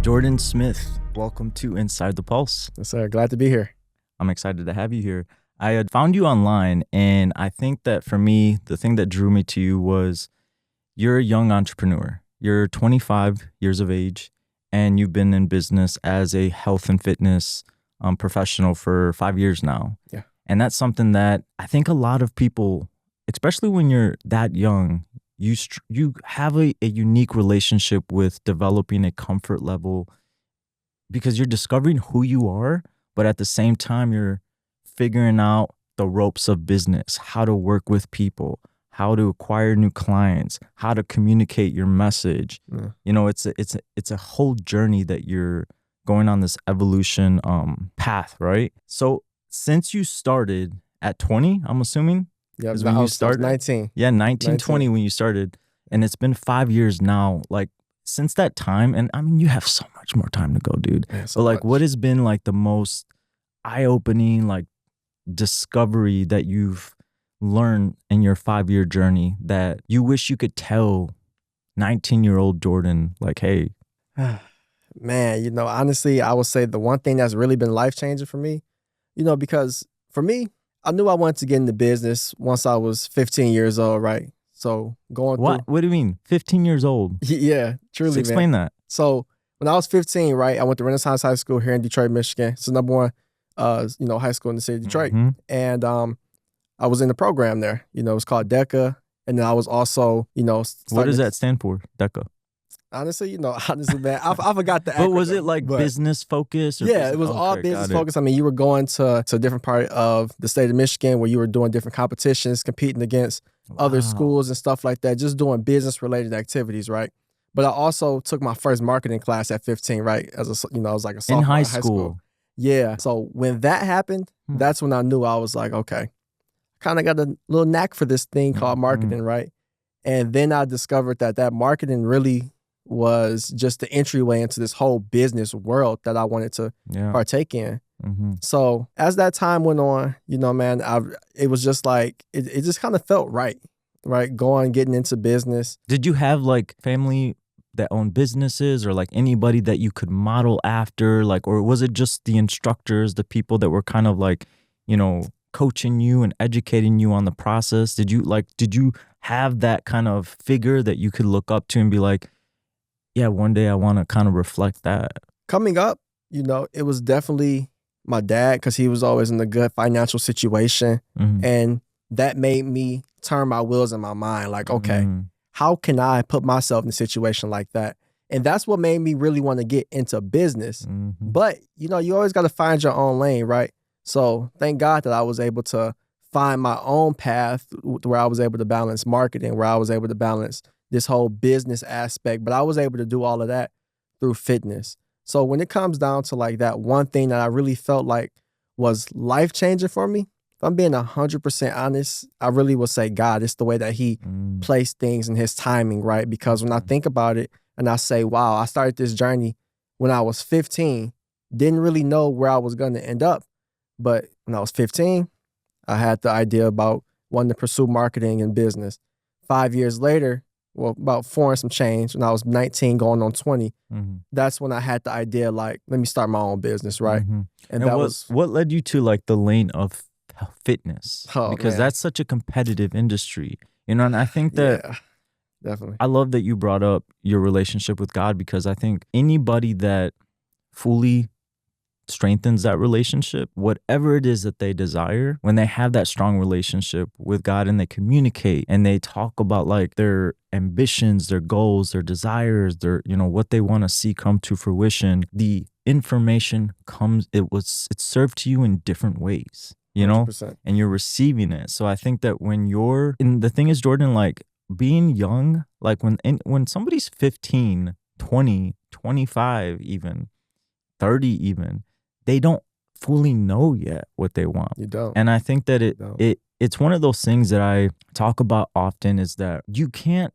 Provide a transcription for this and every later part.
Jordan Smith, welcome to Inside the Pulse. Yes, sir. Glad to be here. I'm excited to have you here. I had found you online, and I think that for me, the thing that drew me to you was you're a young entrepreneur. You're 25 years of age, and you've been in business as a health and fitness professional for 5 years now. Yeah. And that's something that I think a lot of people, especially when you're that young, you have a unique relationship with developing a comfort level because you're discovering who you are, but at the same time, you're figuring out the ropes of business, how to work with people, how to acquire new clients, how to communicate your message. Yeah. You know, it's a whole journey that you're going on, this evolution path, right? So since you started at 20, I'm assuming? Yeah, Is when you started? 19. Yeah, 20 when you started. And it's been 5 years now. Like, since that time, and I mean, you have so much more time to go, dude. Yeah, But like, what has been like the most eye-opening like discovery that you've learned in your 5-year journey that you wish you could tell 19-year-old Jordan, like, hey? Man, honestly, I would say the one thing that's really been life-changing for me, because for me, I knew I wanted to get into business once I was 15 years old, right? So going What? through... What do you mean? 15 years old? Yeah, truly, Explain man. that. So when I was 15, right, I went to Renaissance High School here in Detroit, Michigan. It's the number one, high school in the city of Detroit. Mm-hmm. And I was in the program there. It was called DECA. And then I was also, What does that stand for, DECA? Honestly, man, I forgot the acronym. But was it like business focus? Yeah, it was all business focused. I mean, you were going to a different part of the state of Michigan where you were doing different competitions, competing against other schools and stuff like that, just doing business related activities, right? But I also took my first marketing class at 15, right? I was like a sophomore in high school. Yeah. So when that happened, that's when I knew. I was like, okay, kind of got a little knack for this thing called marketing, right? And then I discovered that marketing really was just the entryway into this whole business world that I wanted to partake in. Mm-hmm. So as that time went on, man, it was just like, it just kind of felt right? Getting into business. Did you have like family that owned businesses or like anybody that you could model after? Like, or was it just the instructors, the people that were kind of like, coaching you and educating you on the process? Did you have that kind of figure that you could look up to and be like, yeah, one day I want to kind of reflect that? Coming up, it was definitely my dad because he was always in a good financial situation. Mm-hmm. And that made me turn my wheels in my mind. Like, okay, how can I put myself in a situation like that? And that's what made me really want to get into business. Mm-hmm. But, you always got to find your own lane, right? So thank God that I was able to find my own path where I was able to balance marketing, where I was able to balance this whole business aspect, but I was able to do all of that through fitness. So when it comes down to like that one thing that I really felt like was life-changing for me, if I'm being 100% honest, I really would say God. It's the way that he placed things in his timing, right? Because when I think about it and I say, wow, I started this journey when I was 15, didn't really know where I was going to end up. But when I was 15, I had the idea about wanting to pursue marketing and business. 5 years later, well, about 4 and some change, when I was 19 going on 20, that's when I had the idea, like, let me start my own business, right? And that was... What led you to like the lane of fitness? Because that's such a competitive industry, and I think that... Yeah, definitely. I love that you brought up your relationship with God, because I think anybody that fully strengthens that relationship, whatever it is that they desire, when they have that strong relationship with God and they communicate and they talk about like their ambitions, their goals, their desires, their, what they want to see come to fruition, the information comes, it's served to you in different ways, 100%. And you're receiving it. So I think that and the thing is, Jordan, like being young, like when somebody's 15, 20, 25 even, 30 even, they don't fully know yet what they want. You don't. And I think that it's one of those things that I talk about often, is that you can't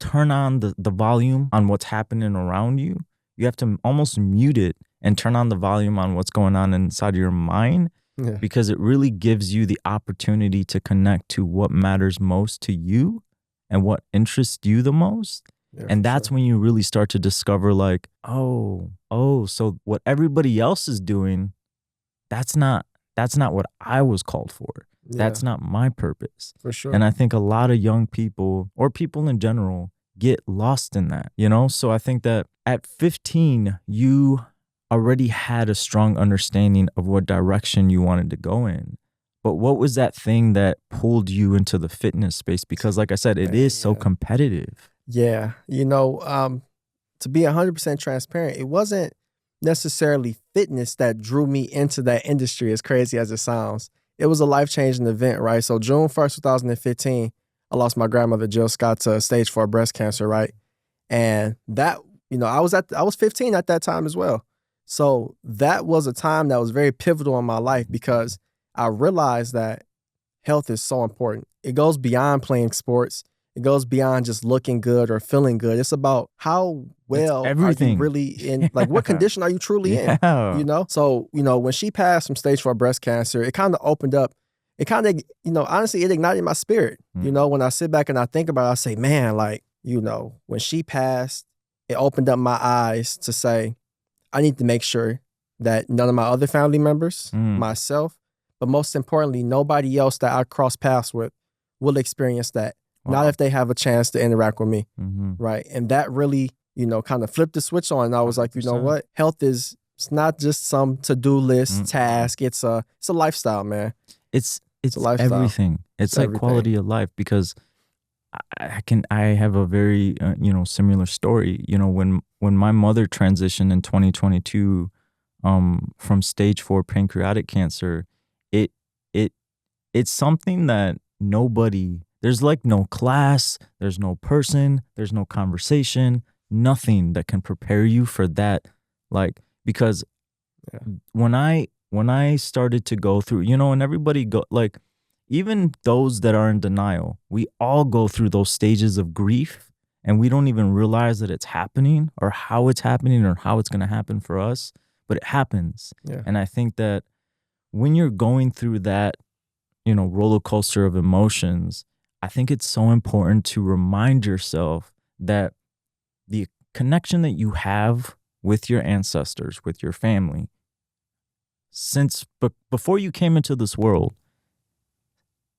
turn on the volume on what's happening around you. You have to almost mute it and turn on the volume on what's going on inside of your mind, because it really gives you the opportunity to connect to what matters most to you and what interests you the most. Yeah, And for that's sure. when you really start to discover like, oh, so what everybody else is doing, that's not what I was called for. Yeah, That's not my purpose. for And sure. I think a lot of young people or people in general get lost in that, you know? So I think that at 15, you already had a strong understanding of what direction you wanted to go in. But what was that thing that pulled you into the fitness space? Because like I said, it Man, is so yeah. competitive. Yeah. To be 100% transparent, it wasn't necessarily fitness that drew me into that industry, as crazy as it sounds. It was a life-changing event, right? So June 1st, 2015, I lost my grandmother, Jill Scott, to stage 4 breast cancer, right? And that, I was 15 at that time as well. So that was a time that was very pivotal in my life because I realized that health is so important. It goes beyond playing sports. It goes beyond just looking good or feeling good. It's about how It's well are you everything. really in, like what condition are you truly in? Yeah. So, when she passed from stage 4 breast cancer, it kind of opened up, it kind of, honestly, it ignited my spirit. When I sit back and I think about it, I say, man, like, when she passed, it opened up my eyes to say, I need to make sure that none of my other family members, Mm. myself, but most importantly, nobody else that I cross paths with will experience that. Not Wow. if they have a chance to interact with me, Mm-hmm. right? And that really, kind of flipped the switch on. And I was like, you know 100%. what? Health is, it's not just some to-do list Mm-mm. task. It's a lifestyle, man. It's a lifestyle. everything. It's like everything. quality of life because I have a very similar story. When my mother transitioned in 2022 from stage 4 pancreatic cancer, it it it's something that there's like no class, there's no person, there's no conversation, nothing that can prepare you for that. Like, because Yeah. when I started to go through, and everybody go like, even those that are in denial, we all go through those stages of grief and we don't even realize that it's happening or how it's happening or how it's going to happen for us, but it happens. Yeah. And I think that when you're going through that, roller coaster of emotions, I think it's so important to remind yourself that the connection that you have with your ancestors, with your family, before you came into this world,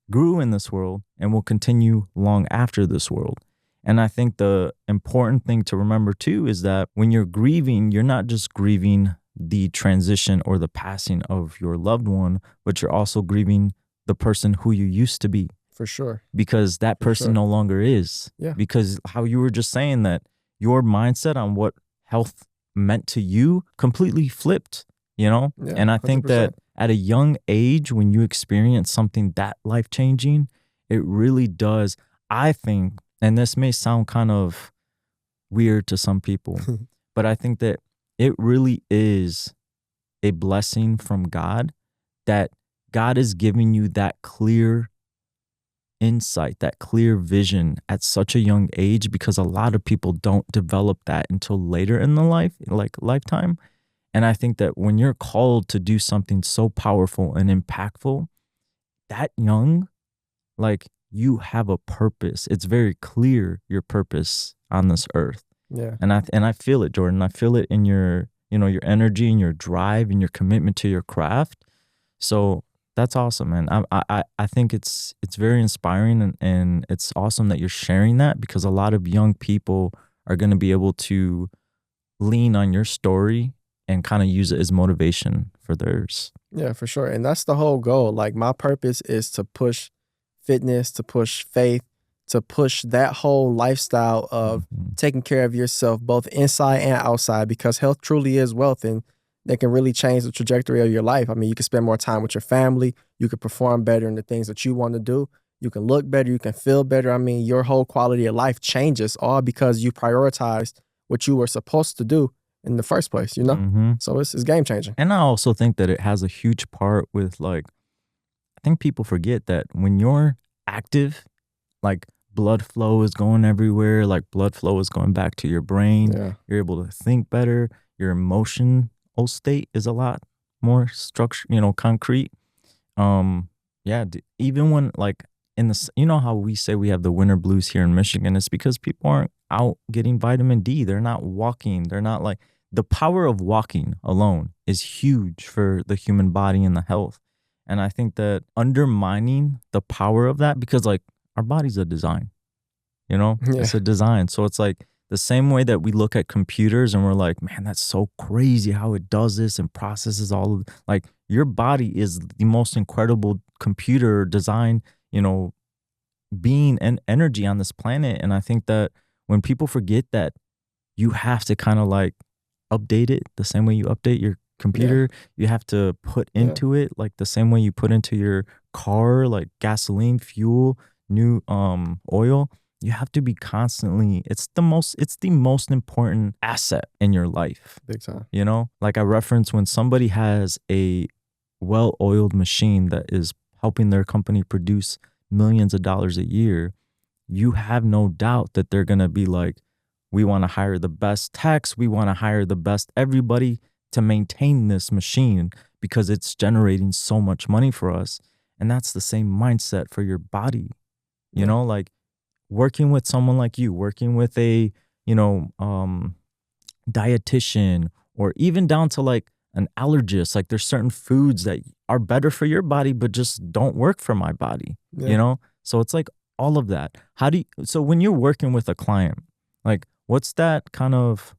grew in this world, and will continue long after this world. And I think the important thing to remember too is that when you're grieving, you're not just grieving the transition or the passing of your loved one, but you're also grieving the person who you used to be. For sure. Because that person no longer is. Yeah. Because how you were just saying that your mindset on what health meant to you completely flipped, Yeah, and I think 100%. that at a young age, when you experience something that life-changing, it really does, I think, and this may sound kind of weird to some people, but I think that it really is a blessing from God, that God is giving you that clear insight, that clear vision at such a young age, because a lot of people don't develop that until later in the lifetime. And I think that when you're called to do something so powerful and impactful that young, like, you have a purpose. It's very clear your purpose on this earth. Yeah. And I feel it, Jordan. I feel it in your, your energy and your drive and your commitment to your craft. So that's awesome, man. I think it's very inspiring, and it's awesome that you're sharing that, because a lot of young people are going to be able to lean on your story and kind of use it as motivation for theirs. Yeah, for sure. And that's the whole goal. Like, my purpose is to push fitness, to push faith, to push that whole lifestyle of taking care of yourself, both inside and outside, because health truly is wealth, and that can really change the trajectory of your life. I mean, you can spend more time with your family. You can perform better in the things that you want to do. You can look better. You can feel better. I mean, your whole quality of life changes, all because you prioritized what you were supposed to do in the first place, So it's game changing. And I also think that it has a huge part with, like, I think people forget that when you're active, like, blood flow is going everywhere, like blood flow is going back to your brain. Yeah. You're able to think better. Your emotional state is a lot more structured, concrete. Even when, like, in the, how we say we have the winter blues here in Michigan, it's because people aren't out getting vitamin D. They're not walking. They're not like the power of walking alone is huge for the human body and the health. And I think that undermining the power of that, because like our body's a design, Yeah. it's a design. So it's like the same way that we look at computers and we're like, man, that's so crazy how it does this and processes all of like your body is the most incredible computer design, being and energy on this planet. And I think that when people forget that you have to kind of like update it the same way you update your computer, you have to put into it like the same way you put into your car, like gasoline, fuel, new oil. You have to be constantly, it's the most important asset in your life. Big time. Like I reference when somebody has a well-oiled machine that is helping their company produce millions of dollars a year, you have no doubt that they're going to be like, we want to hire the best techs, we want to hire the best everybody to maintain this machine because it's generating so much money for us. And that's the same mindset for your body. Like working with someone like you, working with a, dietitian, or even down to like an allergist. Like there's certain foods that are better for your body, but just don't work for my body, So it's like all of that. So when you're working with a client, like what's that kind of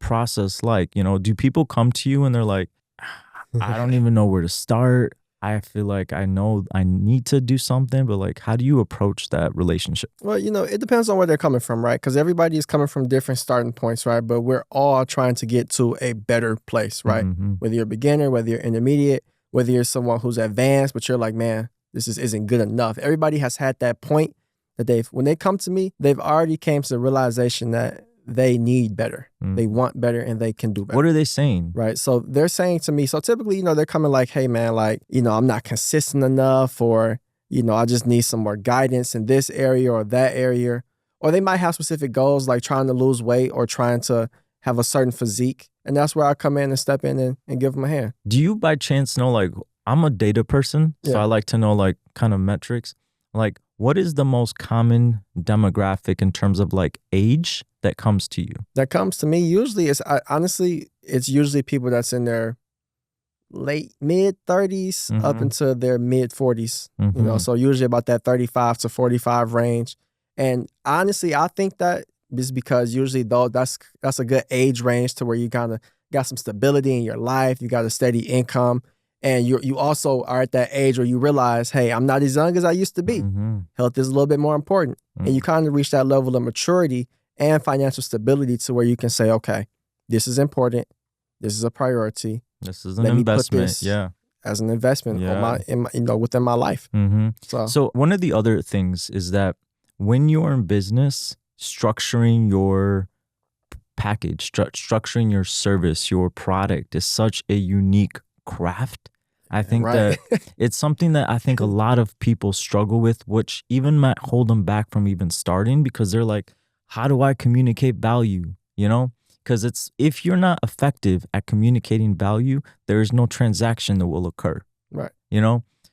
process like? Do people come to you and they're like, I don't even know where to start. I feel like I know I need to do something, but like, how do you approach that relationship? Well, it depends on where they're coming from, right? Because everybody is coming from different starting points, right? But we're all trying to get to a better place, right? Mm-hmm. Whether you're a beginner, whether you're intermediate, whether you're someone who's advanced, but you're like, man, this isn't good enough. Everybody has had that point that when they come to me, they've already came to the realization that they need better. They want better and they can do better. What are they saying? Right. So they're saying to me, so typically, they're coming like, hey man, like, I'm not consistent enough, or, I just need some more guidance in this area or that area. Or they might have specific goals like trying to lose weight or trying to have a certain physique. And that's where I come in and step in and give them a hand. Do you by chance know, like, I'm a data person, so I like to know like kind of metrics. Like, what is the most common demographic in terms of like age that comes to you? That comes to me usually honestly, it's usually people that's in their mid 30s up into their mid 40s, so usually about that 35 to 45 range. And honestly, I think that is because usually though that's a good age range to where you kind of got some stability in your life, you got a steady income. And you also are at that age where you realize, hey, I'm not as young as I used to be. Health is a little bit more important. And you kind of reach that level of maturity and financial stability to where you can say, okay, this is important. This is a priority. This is an investment. As an investment within my life. So one of the other things is that when you're in business, structuring your package, structuring your service, your product is such a unique craft. I think that it's something that I think a lot of people struggle with, which even might hold them back from even starting, because they're like, how do I communicate value? Because if you're not effective at communicating value, there is no transaction that will occur. Right.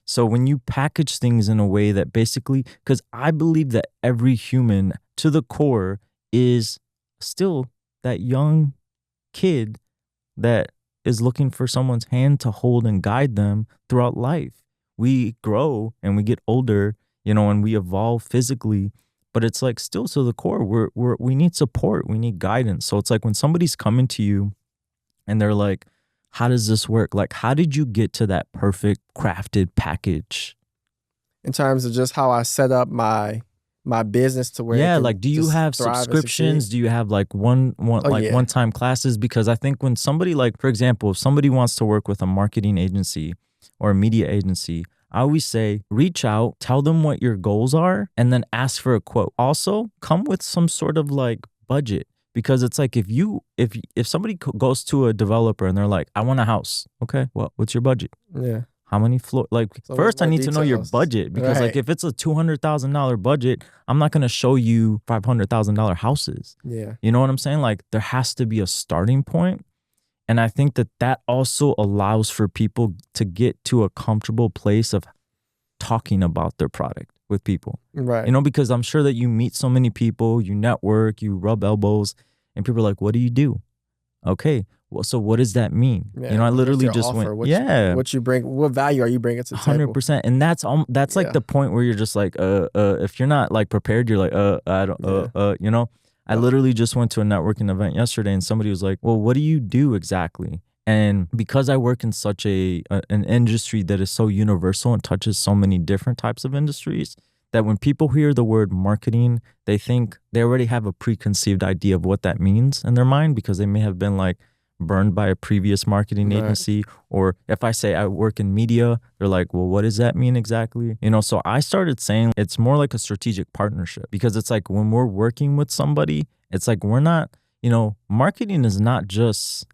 So when you package things in a way that basically, because I believe that every human to the core is still that young kid that is looking for someone's hand to hold and guide them throughout life. We grow and we get older, and we evolve physically, but it's like still to the core, we need support, we need guidance. So it's like when somebody's coming to you and they're like, how does this work? Like, how did you get to that perfect crafted package? In terms of just how I set up my business to where like, do you have subscriptions? Do you have like one-time classes? Because I think when somebody, like, for example, if somebody wants to work with a marketing agency or a media agency, I always say, reach out, tell them what your goals are, and then ask for a quote. Also, come with some sort of like budget, because it's like if somebody goes to a developer and they're like, I want a house. Okay, well, what's your budget? Yeah. How many floors? Like, so first I need to know your budget, because like if it's a $200,000 budget, I'm not going to show you $500,000 houses. Yeah. You know what I'm saying? Like, there has to be a starting point. And I think that also allows for people to get to a comfortable place of talking about their product. with people. Right. You know, because I'm sure that you meet so many people, you network, you rub elbows, and people are like, what do you do? Okay, well, so what does that mean? Yeah. You know, I What's literally your just offer? went, yeah, What you bring? What value are you bringing to the table? 100%. And that's like Yeah. the point where you're just like, if you're not like prepared, you're like, I don't, Yeah. you know. I Yep. literally just went to a networking event yesterday, and somebody was like, well, what do you do exactly? And because I work in such an industry that is so universal and touches so many different types of industries, that when people hear the word marketing, they think they already have a preconceived idea of what that means in their mind, because they may have been like burned by a previous marketing Right. agency. Or if I say I work in media, they're like, well, what does that mean exactly? You know, so I started saying it's more like a strategic partnership, because it's like when we're working with somebody, it's like we're not, you know, marketing is not just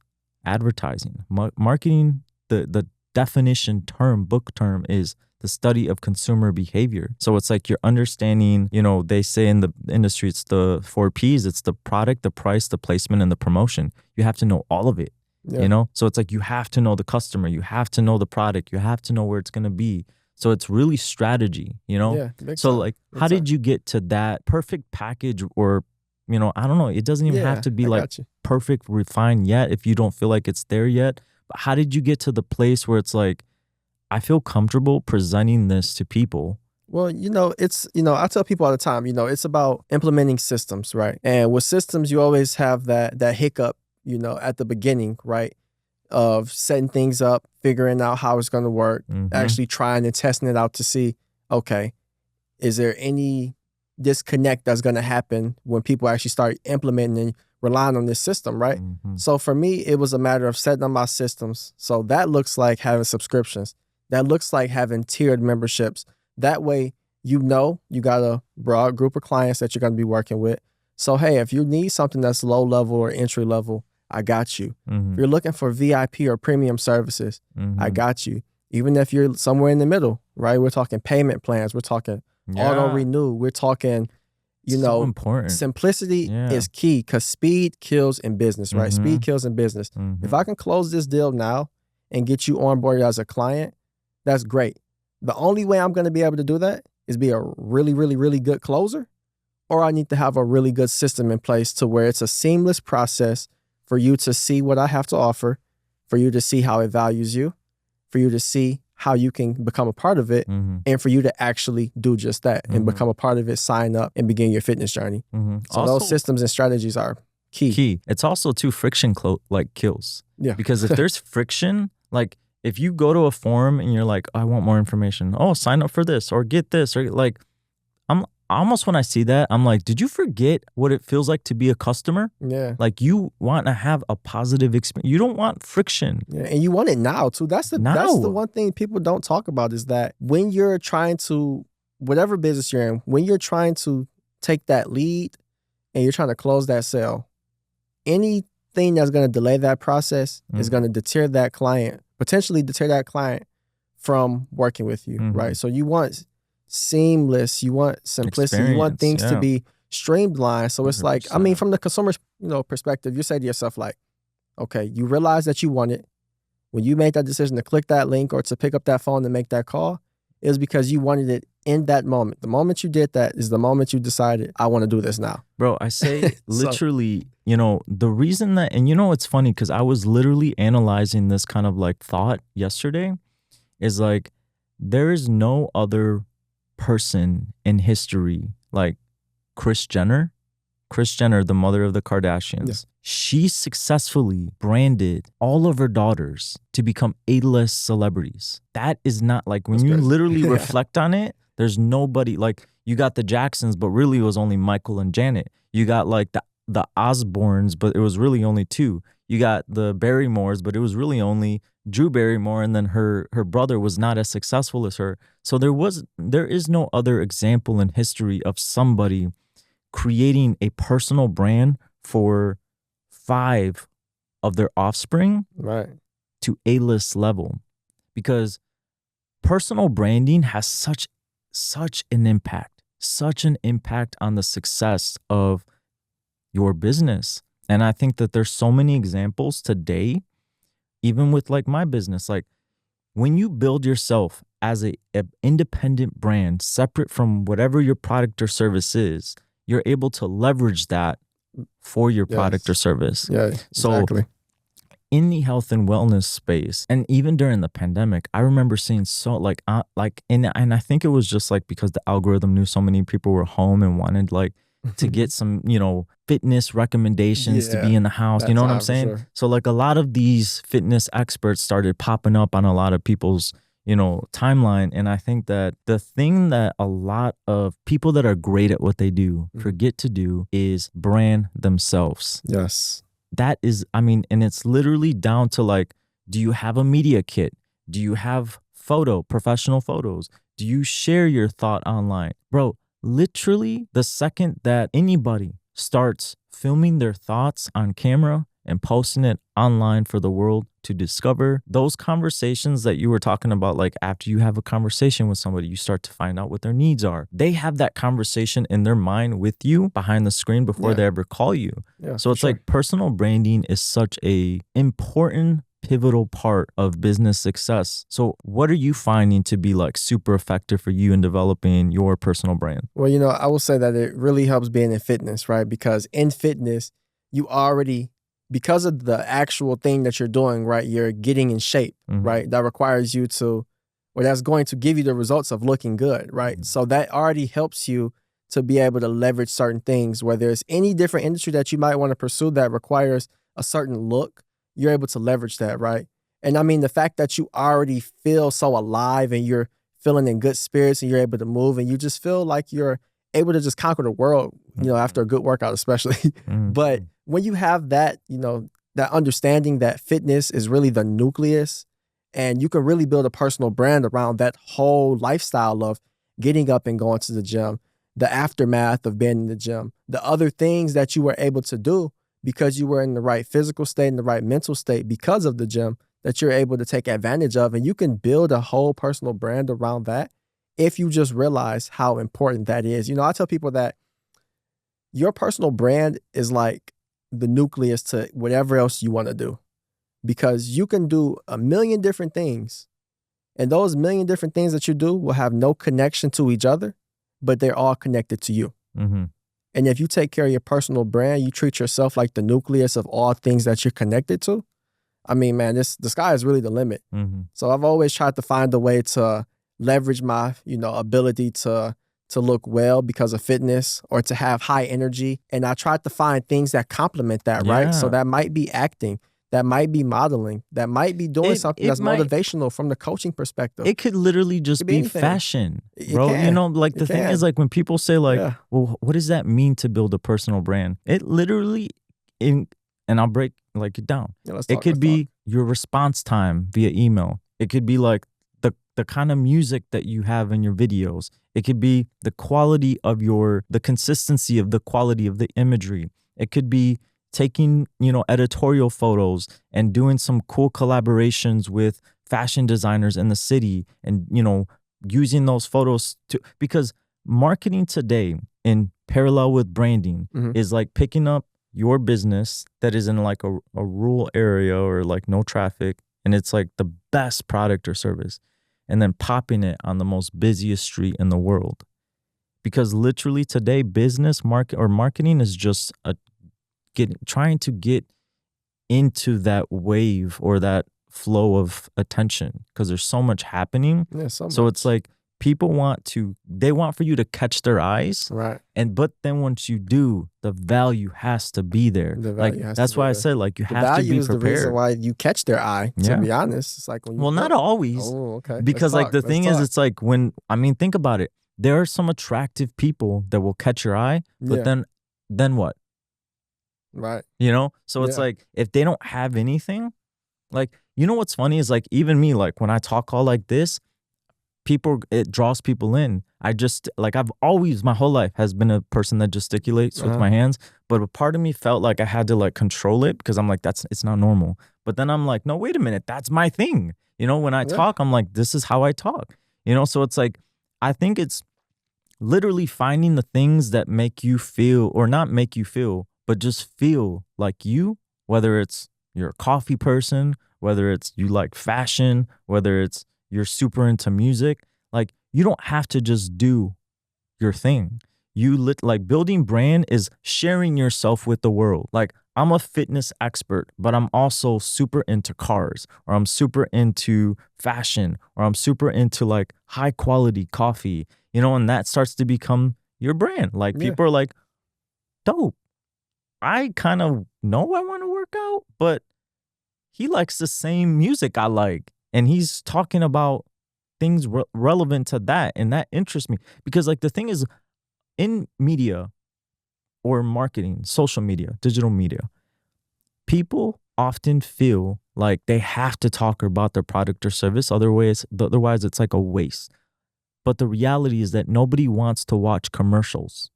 advertising. Marketing, the definition term, book term, is the study of consumer behavior. So it's like you're understanding, you know, they say in the industry, it's the 4 Ps. It's the product, the price, the placement, and the promotion. You have to know all of it, Yeah. you know? So it's like you have to know the customer, you have to know the product, you have to know where it's going to be. So it's really strategy, you know? Yeah. Big So time. like, Big how time. did you get to that perfect package? Or, you know, I don't know. It doesn't even have to be I like got you. perfect, refined yet if you don't feel like it's there yet. But how did you get to the place where it's like, I feel comfortable presenting this to people? Well, it's, I tell people all the time, it's about implementing systems, right? And with systems, you always have that hiccup, at the beginning, right? Of setting things up, figuring out how it's going to work, actually trying and testing it out to see, okay, is there any disconnect that's going to happen when people actually start implementing and relying on this system, right? So for me, it was a matter of setting up my systems. So that looks like having subscriptions. That looks like having tiered memberships. That way, you got a broad group of clients that you're going to be working with. So, hey, if you need something that's low level or entry level, I got you. If you're looking for VIP or premium services, I got you. Even if you're somewhere in the middle, right? We're talking payment plans. We're talking auto renew. We're talking, so important. Simplicity is key, because speed kills in business, right? Speed kills in business. If I can close this deal now and get you on board as a client, that's great. The only way I'm going to be able to do that is be a really, really, really good closer, or I need to have a really good system in place to where it's a seamless process for you to see what I have to offer, for you to see how it values you, for you to see how you can become a part of it, and for you to actually do just that and become a part of it, sign up, and begin your fitness journey. So also, those systems and strategies are key. It's also too friction kills. Yeah. Because if there's friction, like if you go to a forum and you're like, I want more information. Oh, sign up for this or get this, or like, I'm almost, when I see that, I'm like, did you forget what it feels like to be a customer? Yeah. Like, you want to have a positive experience. You don't want friction. Yeah, and you want it now too. That's the one thing people don't talk about, is that when you're trying to, whatever business you're in, when you're trying to take that lead and you're trying to close that sale, anything that's going to delay that process is going to potentially deter that client from working with you, right? So you want seamless, you want simplicity, you want things to be streamlined. So it's 100%. Like, I mean, from the consumer's perspective, you say to yourself, like, okay, you realize that you want it. When you made that decision to click that link or to pick up that phone and make that call, it was because you wanted it in that moment. The moment you did that is the moment you decided, I want to do this now. Bro, I say literally, the reason that, and it's funny because I was literally analyzing this kind of like thought yesterday, is like, there is no other person in history like Kris Jenner, the mother of the Kardashians. Yeah. She successfully branded all of her daughters to become A-list celebrities. That is not like, when you literally reflect on it, there's nobody, like, you got the Jacksons, but really it was only Michael and Janet. You got like the Osbournes, but it was really only two. You got the Barrymores, but it was really only Drew Barrymore, and then her brother was not as successful as her. So there is no other example in history of somebody creating a personal brand for 5 of their offspring, right, to A-list level. Because personal branding has such an impact on the success of your business. And I think that there's so many examples today, even with like my business, like when you build yourself as a independent brand, separate from whatever your product or service is, you're able to leverage that for your product or Yes. service. Yeah, So exactly. in the health and wellness space, and even during the pandemic, I remember seeing so and I think it was just like because the algorithm knew so many people were home and wanted like to get some, fitness recommendations to be Yeah, in the house. You that know what I'm time for saying? sure. So like a lot of these fitness experts started popping up on a lot of people's, timeline. And I think that the thing that a lot of people that are great at what they do forget to do is brand themselves. Yes. That is, and it's literally down to like, do you have a media kit? Do you have professional photos? Do you share your thought online? Bro, literally the second that anybody starts filming their thoughts on camera and posting it online for the world to discover, those conversations that you were talking about, like after you have a conversation with somebody, you start to find out what their needs are. They have that conversation in their mind with you behind the screen before they ever call you. Yeah, So for it's sure. like personal branding is such a important pivotal part of business success. So what are you finding to be like super effective for you in developing your personal brand? Well, I will say that it really helps being in fitness, right? Because in fitness, you already, because of the actual thing that you're doing, right, you're getting in shape, right? That requires you to, or that's going to give you the results of looking good, right? So that already helps you to be able to leverage certain things, whether it's any different industry that you might want to pursue that requires a certain look, you're able to leverage that, right? And the fact that you already feel so alive and you're feeling in good spirits and you're able to move and you just feel like you're able to just conquer the world, after a good workout, especially. But when you have that, that understanding that fitness is really the nucleus and you can really build a personal brand around that whole lifestyle of getting up and going to the gym, the aftermath of being in the gym, the other things that you were able to do because you were in the right physical state and the right mental state because of the gym that you're able to take advantage of. And you can build a whole personal brand around that if you just realize how important that is. I tell people that your personal brand is like the nucleus to whatever else you want to do, because you can do a million different things and those million different things that you do will have no connection to each other, but they're all connected to you. And if you take care of your personal brand, you treat yourself like the nucleus of all things that you're connected to. Man, the sky is really the limit. So I've always tried to find a way to leverage my, ability to look well because of fitness or to have high energy. And I tried to find things that complement that, right? So that might be acting, that might be modeling, that might be doing something that's motivational from the coaching perspective. It could literally just be anything. fashion, It bro. can. Like the thing is like when people say like, well, what does that mean to build a personal brand? It literally, and I'll break like it down. It could be your response time via email. It could be like the kind of music that you have in your videos. It could be the quality of the consistency of the quality of the imagery. It could be taking, editorial photos and doing some cool collaborations with fashion designers in the city and, using those photos because marketing today in parallel with branding is like picking up your business that is in like a rural area or like no traffic, and it's like the best product or service, and then popping it on the most busiest street in the world. Because literally today, marketing is just trying to get into that wave or that flow of attention because there's so much happening. So it's like people want for you to catch their eyes. Right. But then once you do, the value has to be there. That's why I said like you have to be prepared. The value is the reason why you catch their eye, to be honest. It's like when you not always. Oh, okay. Because like the thing is, it's like think about it. There are some attractive people that will catch your eye, but then what? Right. So it's like if they don't have anything, like, what's funny is like even me, like when I talk all like this, it draws people in. I just like I've always my whole life has been a person that gesticulates with my hands, but a part of me felt like I had to like control it because I'm like it's not normal. But then I'm like, no, wait a minute, that's my thing. When I talk, I'm like, this is how I talk. So it's like I think it's literally finding the things that make you feel, or not make you feel, but just feel like you, whether it's you're a coffee person, whether it's you like fashion, whether it's you're super into music, like you don't have to just do your thing. Like building brand is sharing yourself with the world. Like I'm a fitness expert, but I'm also super into cars, or I'm super into fashion, or I'm super into like high quality coffee, and that starts to become your brand. Like Yeah. people are like, dope. I kind of know I want to work out, but he likes the same music I like. And he's talking about things relevant to that. And that interests me because, like, the thing is, in media or marketing, social media, digital media, people often feel like they have to talk about their product or service. Otherwise, it's like a waste. But the reality is that nobody wants to watch commercials,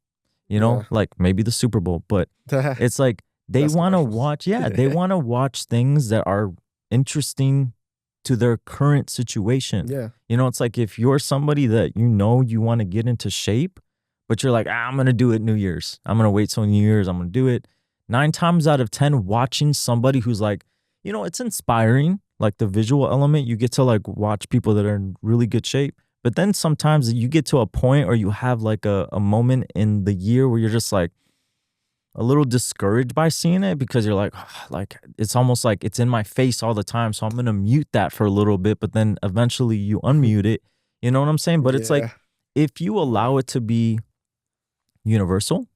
Yeah. like maybe the Super Bowl, but it's like they Best want to commercials. watch, they want to watch things that are interesting to their current situation. Yeah. It's like if you're somebody that you want to get into shape, but you're like, I'm going to do it New Year's. I'm going to wait till New Year's. I'm going to do it. 9 times out of 10, watching somebody who's like, it's inspiring, like the visual element. You get to like watch people that are in really good shape. But then sometimes you get to a point or you have like a moment in the year where you're just like a little discouraged by seeing it because you're like, like it's almost like it's in my face all the time. So I'm going to mute that for a little bit, but then eventually you unmute it. You know what I'm saying? But it's like, if you allow it to be universal,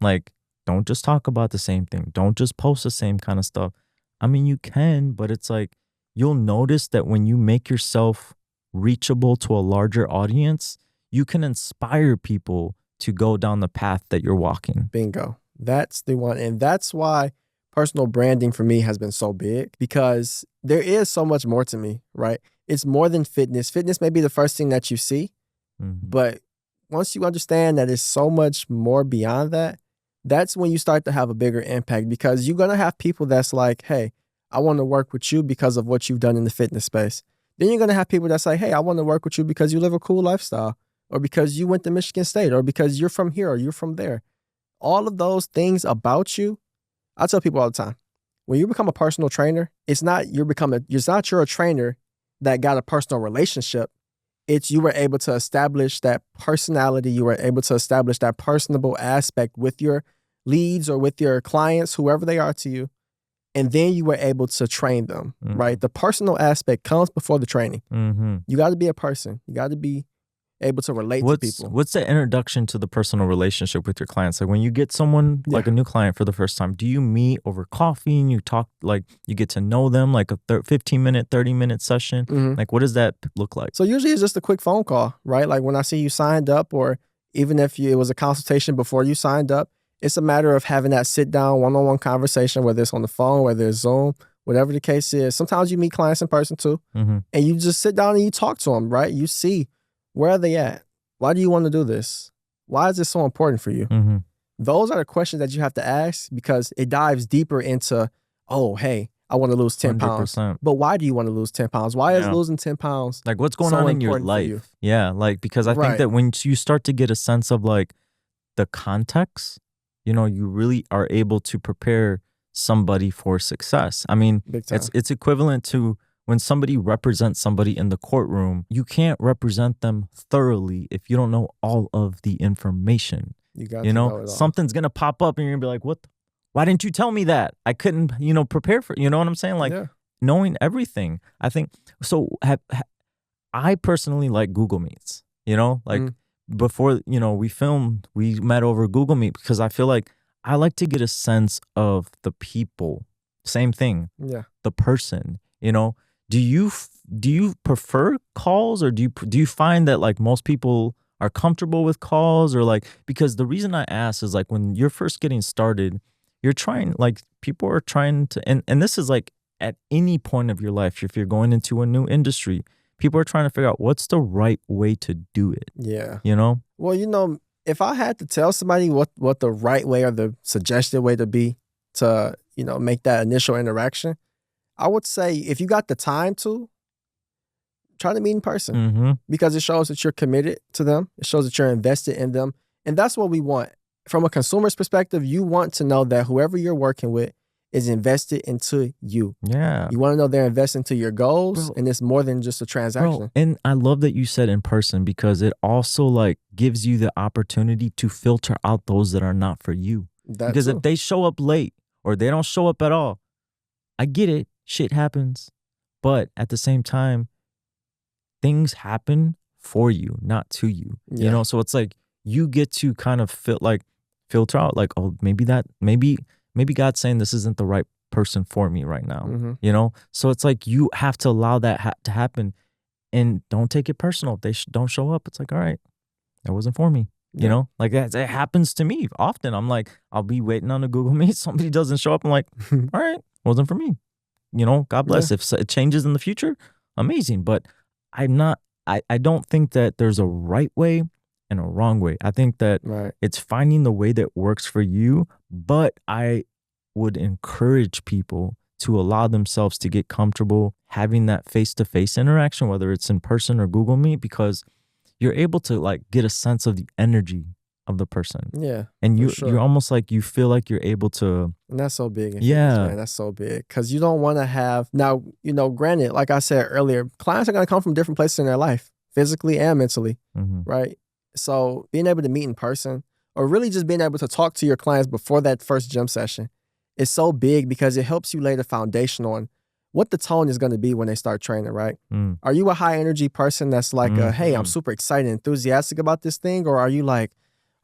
like don't just talk about the same thing. Don't just post the same kind of stuff. I mean, you can, but it's like, you'll notice that when you make yourself reachable to a larger audience, you can inspire people to go down the path that you're walking. Bingo. That's the one. And that's why personal branding for me has been so big, because there is so much more to me, right? It's more than fitness. Fitness may be the first thing that you see, but once you understand that it's so much more beyond that, that's when you start to have a bigger impact, because you're going to have people that's like, hey, I want to work with you because of what you've done in the fitness space. Then you're going to have people that's like, hey, I want to work with you because you live a cool lifestyle, or because you went to Michigan State, or because you're from here, or you're from there. All of those things about you, I tell people all the time, when you become a personal trainer, you're a trainer that got a personal relationship. It's you were able to establish that personality. You were able to establish that personable aspect with your leads or with your clients, whoever they are to you. And then you were able to train them, right? The personal aspect comes before the training. You got to be a person. You got to be able to relate to people. What's the introduction to the personal relationship with your clients? Like when you get someone like a new client for the first time, do you meet over coffee and you talk, like you get to know them, like a 15-minute, 30-minute session? Like what does that look like? So usually it's just a quick phone call, right? Like when I see you signed up, or even if it was a consultation before you signed up, it's a matter of having that sit down one-on-one conversation, whether it's on the phone, whether it's Zoom, whatever the case is. Sometimes you meet clients in person too, and you just sit down and you talk to them, right? You see, where are they at? Why do you want to do this? Why is this so important for you? Those are the questions that you have to ask, because it dives deeper into, oh, hey, I want to lose 10 pounds. 100%. But why do you want to lose 10 pounds? Why is losing 10 pounds like what's going so on in your important for life? you? Yeah, like because I think that when you start to get a sense of like the context, you really are able to prepare somebody for success. I mean, it's equivalent to when somebody represents somebody in the courtroom. You can't represent them thoroughly if you don't know all of the information. You got to know it all. Something's gonna pop up and you're gonna be like, "What? Why didn't you tell me that? I couldn't, prepare for." You know what I'm saying? Like knowing everything. I think so. I personally like Google Meets. Before we met over Google Meet, because I feel like I like to get a sense of the people. Same thing. Yeah. The person. Do you prefer calls, or do you find that like most people are comfortable with calls, or like, because the reason I ask is like when you're first getting started, people are trying to, and this is like at any point of your life, if you're going into a new industry, people are trying to figure out what's the right way to do it. Yeah. Well, if I had to tell somebody what the right way or the suggested way to be to, make that initial interaction, I would say if you got the time to, try to meet in person, because it shows that you're committed to them. It shows that you're invested in them. And that's what we want. From a consumer's perspective, you want to know that whoever you're working with is invested into you. Yeah. You want to know they're investing into your goals, Bro. and it's more than just a transaction. Bro, and I love that you said in person, because it also like gives you the opportunity to filter out those that are not for you. Because if they show up late or they don't show up at all, I get it. Shit happens. But at the same time, things happen for you, not to you. Yeah. You know, so it's like you get to kind of filter out like, oh, maybe God's saying this isn't the right person for me right now. Mhm. You know? So it's like you have to allow that to happen, and don't take it personal. If they don't show up, it's like, all right, that wasn't for me. You know, like it happens to me often. I'm like, I'll be waiting on a Google Meet. Somebody doesn't show up. I'm like, all right, wasn't for me. You know, God bless. If it changes in the future, amazing. But I don't think that there's a right way and a wrong way. I think that it's finding the way that works for you. But I would encourage people to allow themselves to get comfortable having that face-to-face interaction, whether it's in person or Google Meet, because you're able to like get a sense of the energy of the person. Yeah. And you're almost like, you feel like you're able to. And that's so big. Man. That's so big. Because you don't want to have, now, you know, granted, like I said earlier, clients are going to come from different places in their life, physically and mentally, right? So being able to meet in person, or really just being able to talk to your clients before that first gym session, is so big, because it helps you lay the foundation on what the tone is going to be when they start training, right? Are you a high energy person that's like, hey, I'm super excited and enthusiastic about this thing? Or are you like,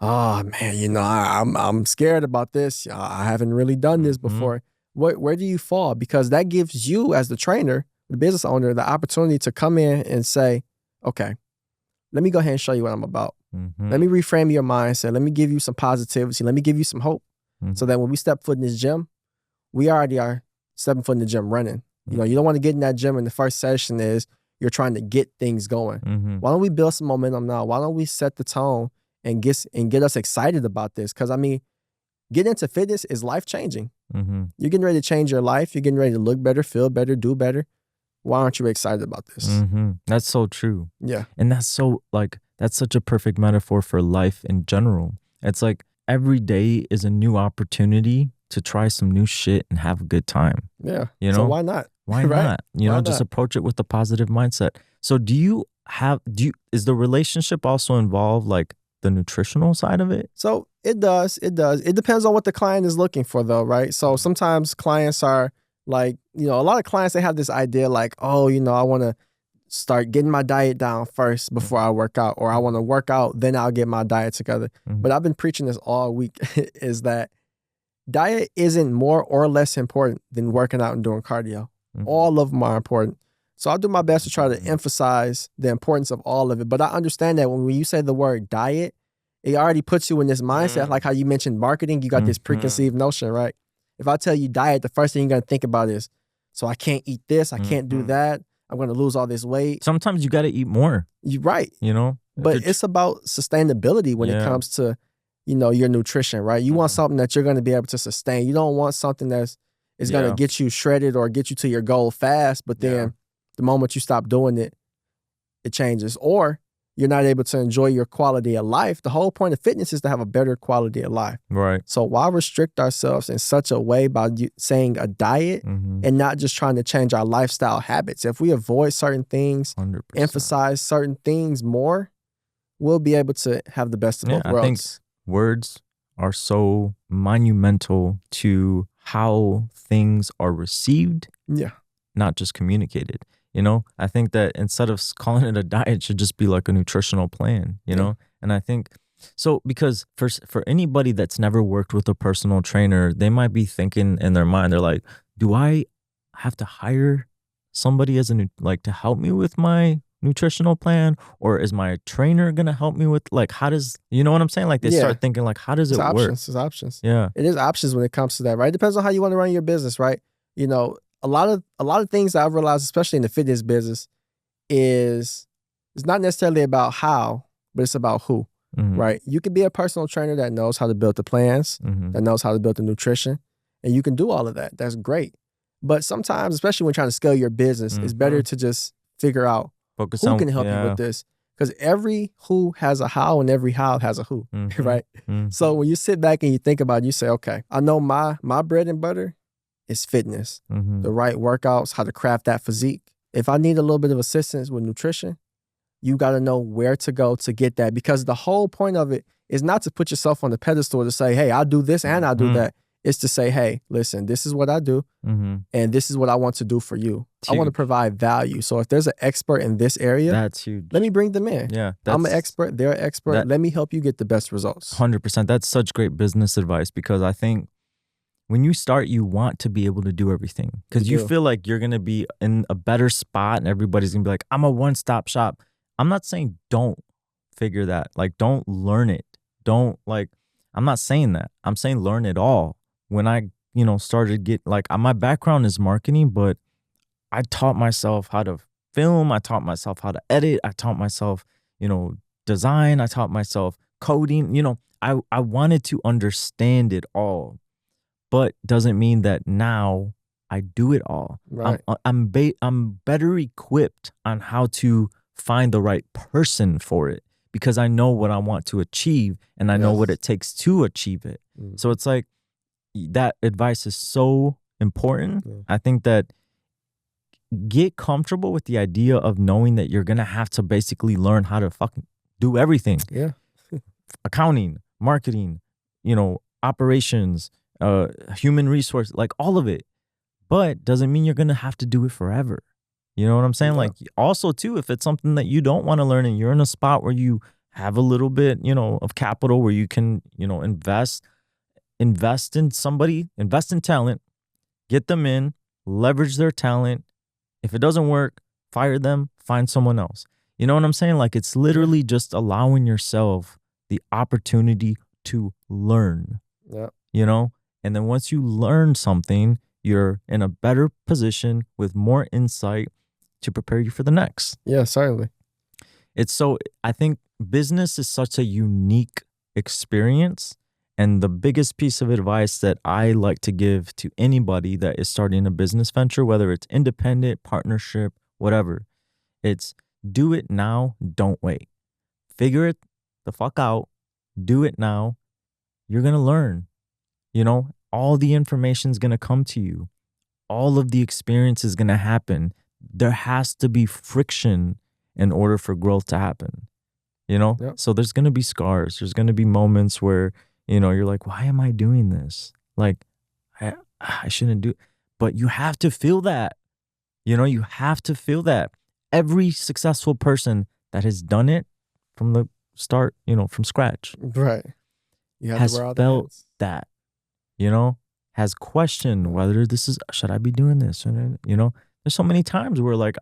oh man, you know, I'm scared about this. I haven't really done this before. Where do you fall? Because that gives you, as the trainer, the business owner, the opportunity to come in and say, okay, let me go ahead and show you what I'm about. Let me reframe your mindset. Let me give you some positivity. Let me give you some hope. So that when we step foot in this gym, we already are stepping foot in the gym running. You know, you don't want to get in that gym and the first session is you're trying to get things going. Why don't we build some momentum now? Why don't we set the tone and get us excited about this? Because I mean, getting into fitness is life-changing. You're getting ready to change your life. You're getting ready to look better, feel better, do better. Why aren't you excited about this? That's so true. Yeah. And that's such a perfect metaphor for life in general. It's like every day is a new opportunity to try some new shit and have a good time. Yeah. You know? So why not? Why Right? not? You know, just approach it with a positive mindset. So is the relationship also involved like the nutritional side of it? So it does. It depends on what the client is looking for though, right? So sometimes clients are like, you know, a lot of clients, they have this idea like, oh, you know, I want to start getting my diet down first before I work out, or I want to work out, then I'll get my diet together. But I've been preaching this all week is that diet isn't more or less important than working out and doing cardio. All of them are important. So I'll do my best to try to emphasize the importance of all of it. But I understand that when you say the word diet, it already puts you in this mindset, like how you mentioned marketing, you got this preconceived notion, right? If I tell you diet, the first thing you're going to think about is, so I can't eat this, I can't do that, I'm going to lose all this weight. Sometimes you got to eat more. You're right. You know? But it's about sustainability when it comes to, you know, your nutrition, right? You want something that you're going to be able to sustain. You don't want something that's going to get you shredded or get you to your goal fast, but then the moment you stop doing it, it changes. Or you're not able to enjoy your quality of life. The whole point of fitness is to have a better quality of life. Right. So why restrict ourselves in such a way by saying a diet and not just trying to change our lifestyle habits? If we avoid certain things, 100%. emphasize certain things more, we'll be able to have the best of both worlds. I think words are so monumental to how things are received, not just communicated. You know, I think that instead of calling it a diet, it should just be like a nutritional plan, you know? And I think, so because for anybody that's never worked with a personal trainer, they might be thinking in their mind, they're like, do I have to hire somebody to help me with my nutritional plan? Or is my trainer going to help me with, like, how does, you know what I'm saying? Like they start thinking like, how does it work? It's options. Yeah. It is options when it comes to that, right? It depends on how you want to run your business, right? You know, a lot of things that I've realized, especially in the fitness business, is it's not necessarily about how, but it's about who, right? You can be a personal trainer that knows how to build the plans, that knows how to build the nutrition, and you can do all of that. That's great. But sometimes, especially when trying to scale your business, it's better to just figure out who can help you with this. Because every who has a how and every how has a who, right? So when you sit back and you think about it, you say, okay, I know my bread and butter is fitness. Mm-hmm. The right workouts, how to craft that physique. If I need a little bit of assistance with nutrition, you got to know where to go to get that, because the whole point of it is not to put yourself on the pedestal to say, hey, I do this and I do that. It's to say, hey, listen, this is what I do and this is what I want to do for you. I want to provide value. So if there's an expert in this area, that's huge. Let me bring them in. Yeah, I'm an expert. They're an expert. Let me help you get the best results. 100%. That's such great business advice, because I think when you start, you want to be able to do everything, because you feel like you're going to be in a better spot and everybody's going to be like, I'm a one-stop shop. I'm not saying don't figure that. Like, don't learn it. Don't I'm not saying that. I'm saying learn it all. When I, started my background is marketing, but I taught myself how to film. I taught myself how to edit. I taught myself, design. I taught myself coding. I wanted to understand it all, but doesn't mean that now I do it all. Right. I'm better equipped on how to find the right person for it, because I know what I want to achieve and I know what it takes to achieve it. So it's like, that advice is so important. I think that get comfortable with the idea of knowing that you're going to have to basically learn how to fucking do everything. Yeah. Accounting, marketing, operations, human resource, like all of it. But doesn't mean you're going to have to do it forever. You know what I'm saying? Yeah. Like, also too, if it's something that you don't want to learn and you're in a spot where you have a little bit, of capital where you can, invest in somebody, invest in talent, get them in, leverage their talent. If it doesn't work, fire them, find someone else. You know what I'm saying? Like, it's literally just allowing yourself the opportunity to learn. Yeah. And then once you learn something, you're in a better position with more insight to prepare you for the next. Yeah, certainly. I think business is such a unique experience. And the biggest piece of advice that I like to give to anybody that is starting a business venture, whether it's independent, partnership, whatever, it's do it now, don't wait. Figure it the fuck out, do it now. You're going to learn, all the information is going to come to you. All of the experience is going to happen. There has to be friction in order for growth to happen, Yep. So there's going to be scars. There's going to be moments where, you're like, why am I doing this? Like, I shouldn't do it. But you have to feel that. You have to feel that. Every successful person that has done it from the start, from scratch, right, has felt that, has questioned whether should I be doing this? There's so many times where like,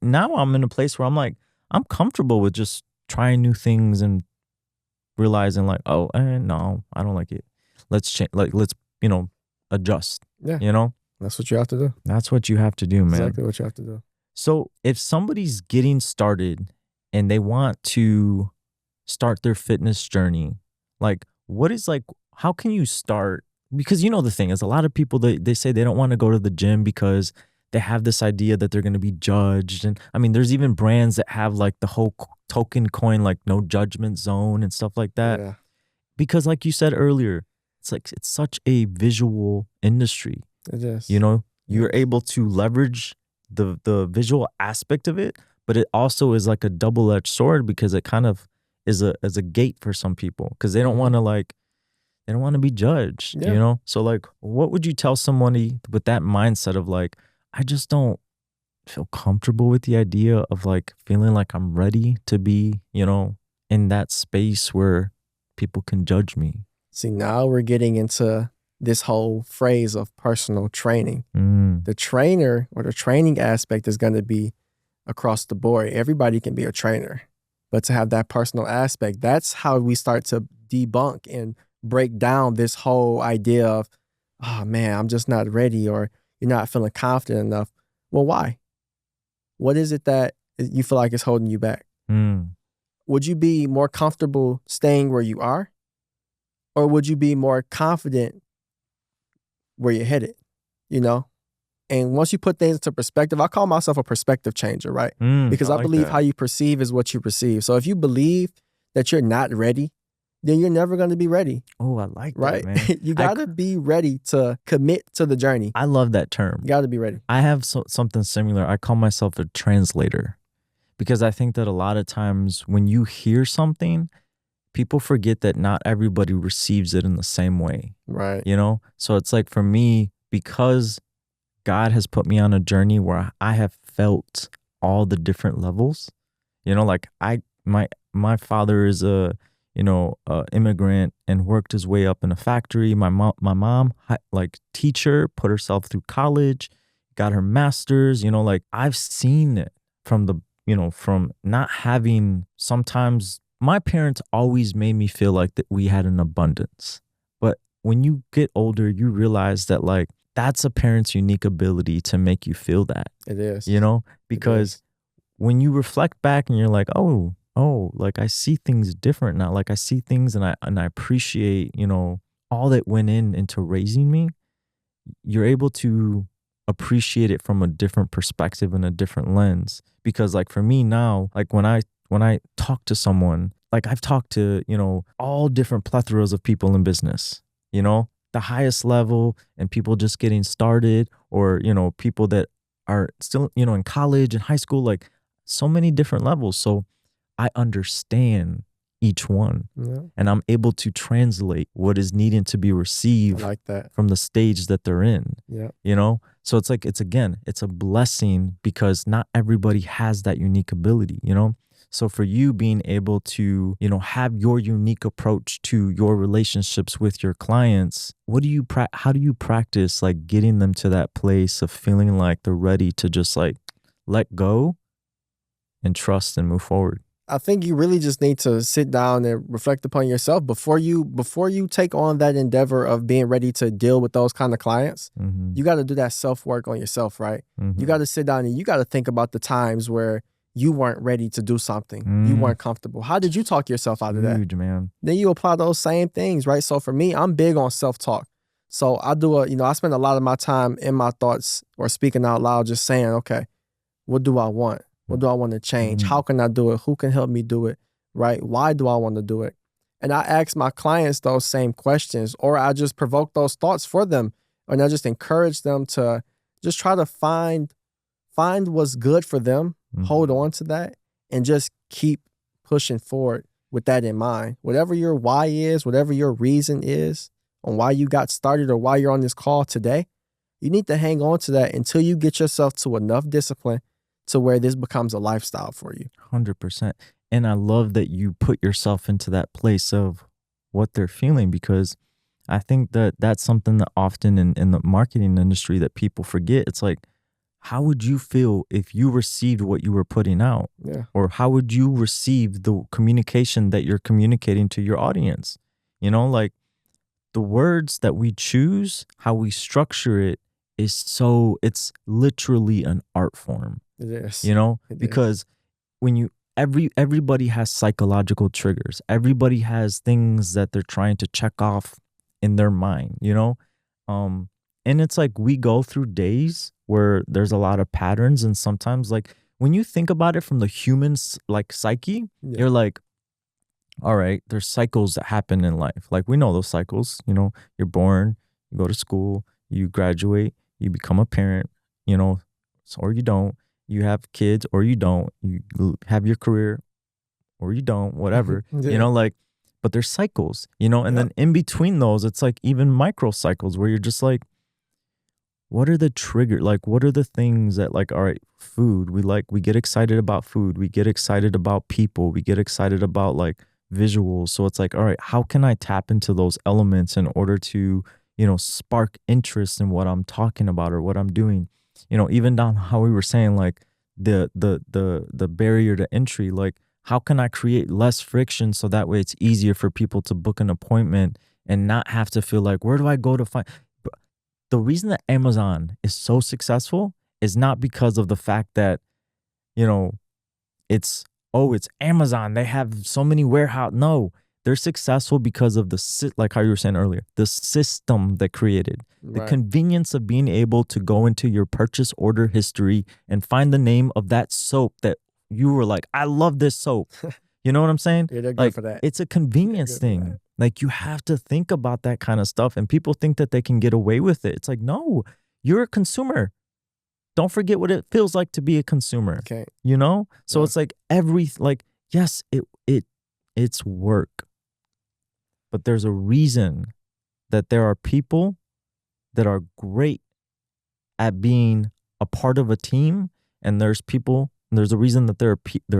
now I'm in a place where I'm like, I'm comfortable with just trying new things and realizing like, oh, no, I don't like it. Let's change. Like, let's, adjust. Yeah. That's what you have to do. That's what you have to do, man. Exactly what you have to do. So if somebody's getting started and they want to start their fitness journey, like, how can you start? Because the thing is, a lot of people, they say they don't want to go to the gym because they have this idea that they're going to be judged. And I mean, there's even brands that have like the whole token coin, like no judgment zone and stuff like that. Yeah. Because like you said earlier, it's such a visual industry. It is. You're able to leverage the visual aspect of it, but it also is like a double-edged sword, because it kind of is a gate for some people, because they don't want to be judged, So like, what would you tell somebody with that mindset of like, I just don't feel comfortable with the idea of like feeling like I'm ready to be, in that space where people can judge me? See, now we're getting into this whole phrase of personal training. The trainer or the training aspect is going to be across the board. Everybody can be a trainer, but to have that personal aspect, that's how we start to debunk and break down this whole idea of, oh man, I'm just not ready, or you're not feeling confident enough. Well, why? What is it that you feel like is holding you back? Would you be more comfortable staying where you are? Or would you be more confident where you're headed? And once you put things into perspective, I call myself a perspective changer, right? Because I believe how you perceive is what you receive. So if you believe that you're not ready, then you're never going to be ready, Oh, I like that, right? man. You got to be ready to commit to the journey. I love that term. You got to be ready. I have something similar. I call myself a translator because I think that a lot of times when you hear something, people forget that not everybody receives it in the same way, Right. you know? So it's like for me, because God has put me on a journey where I have felt all the different levels, you know, like my father is a, you know, immigrant and worked his way up in a factory. My mom, like teacher, put herself through college, got her master's. You know, like I've seen it from the, you know, from not having. Sometimes my parents always made me feel like that we had an abundance, but when you get older, you realize that like that's a parent's unique ability to make you feel that. It is. You know, because when you reflect back and you're like, oh, like I see things different now. Like I see things and I appreciate, you know, all that went into raising me. You're able to appreciate it from a different perspective and a different lens. Because like for me now, like when I talk to someone, like I've talked to, you know, all different plethoras of people in business, you know, the highest level and people just getting started, or, you know, people that are still, you know, in college and high school, like so many different levels. So I understand each one, and I'm able to translate what is needing to be received like that from the stage that they're in. Yeah. You know? So it's like, it's a blessing because not everybody has that unique ability, you know? So for you being able to, you know, have your unique approach to your relationships with your clients, how do you practice like getting them to that place of feeling like they're ready to just like let go and trust and move forward? I think you really just need to sit down and reflect upon yourself before you take on that endeavor of being ready to deal with those kind of clients. Mm-hmm. You got to do that self-work on yourself, right? Mm-hmm. You got to sit down and you got to think about the times where you weren't ready to do something. You weren't comfortable. How did you talk yourself out of that? Huge, man. Then you apply those same things, right? So for me, I'm big on self-talk. So I spend a lot of my time in my thoughts or speaking out loud, just saying, okay, what do I want? What do I want to change? How can I do it? Who can help me do it? Right? Why do I want to do it? And I ask my clients those same questions, or I just provoke those thoughts for them. And I just encourage them to just try to find what's good for them, hold on to that, and just keep pushing forward with that in mind. Whatever your why is, whatever your reason is on why you got started or why you're on this call today, you need to hang on to that until you get yourself to enough discipline to where this becomes a lifestyle for you. 100%. And I love that you put yourself into that place of what they're feeling, because I think that that's something that often in the marketing industry that people forget. It's like, how would you feel if you received what you were putting out? Yeah. Or how would you receive the communication that you're communicating to your audience? You know, like the words that we choose, how we structure it it's literally an art form. It is. You know, because when everybody has psychological triggers. Everybody has things that they're trying to check off in their mind, you know? And it's like we go through days where there's a lot of patterns, and sometimes like when you think about it from the human's like psyche, you're like, all right, there's cycles that happen in life. Like we know those cycles, you know, you're born, you go to school, you graduate, you become a parent, you know, or you don't. You have kids or you don't. You have your career or you don't, whatever, you know, like, but there's cycles, you know, and then in between those, it's like even micro cycles where you're just like, what are the triggers? Like, what are the things that like, all right, food, we get excited about food. We get excited about people. We get excited about like visuals. So it's like, all right, how can I tap into those elements in order to, you know, spark interest in what I'm talking about or what I'm doing? You know, even down how we were saying like the barrier to entry, like how can I create less friction so that way it's easier for people to book an appointment and not have to feel like, where do I go to find? The reason that Amazon is so successful is not because of the fact that, you know, it's Amazon. They have so many warehouse. No, they're successful because of like how you were saying earlier, the system that created, the convenience of being able to go into your purchase order history and find the name of that soap that you were like, I love this soap. You know what I'm saying? Yeah, they're good Like, for that. it's a convenience good for thing. that. Like, you have to think about that kind of stuff, and people think that they can get away with it. It's like, no, you're a consumer. Don't forget what it feels like to be a consumer. Okay. You know? So Yeah. it's like yes, it's work. But there's a reason that there are people that are great at being a part of a team, and there's a reason that there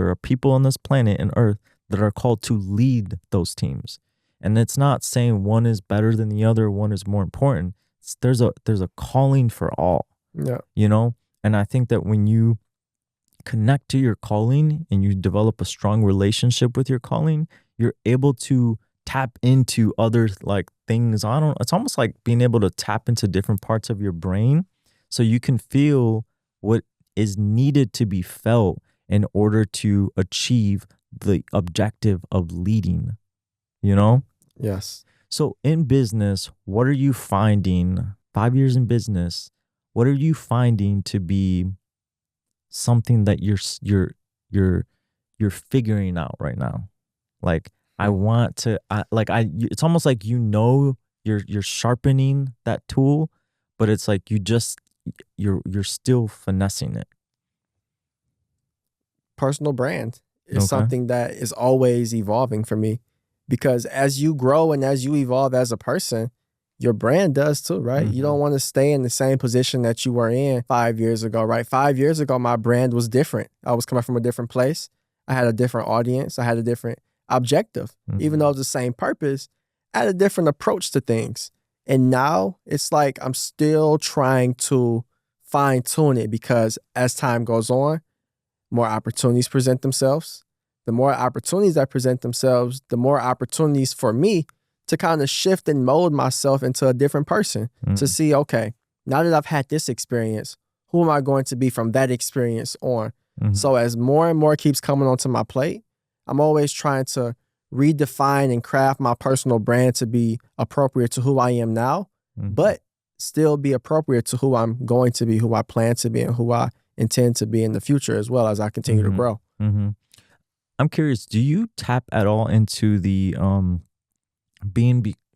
are people on this planet and Earth that are called to lead those teams. And it's not saying one is better than the other, one is more important. There's a calling for all. Yeah. You know? And I think that when you connect to your calling and you develop a strong relationship with your calling, you're able to tap into other like things. It's almost like being able to tap into different parts of your brain so you can feel what is needed to be felt in order to achieve the objective of leading, you know? Yes. So in business, what are you finding 5 years in business? What are you finding to be something that you're figuring out right now? Like, it's almost like you're sharpening that tool, but it's like you're still finessing it. Personal brand is Okay. something that is always evolving for me, because as you grow and as you evolve as a person, your brand does too, right? You don't want to stay in the same position that you were in 5 years ago, right? 5 years ago, my brand was different. I was coming from a different place. I had a different audience. I had a different objective. Even though it's the same purpose, I had a different approach to things. And now it's like I'm still trying to fine tune it, because as time goes on, more opportunities present themselves. The more opportunities that present themselves, the more opportunities for me to kind of shift and mold myself into a different person, to see, okay, now that I've had this experience, who am I going to be from that experience on? So as more and more keeps coming onto my plate, I'm always trying to redefine and craft my personal brand to be appropriate to who I am now, but still be appropriate to who I'm going to be, who I plan to be, and who I intend to be in the future as well as I continue to grow. I'm curious, do you tap at all into the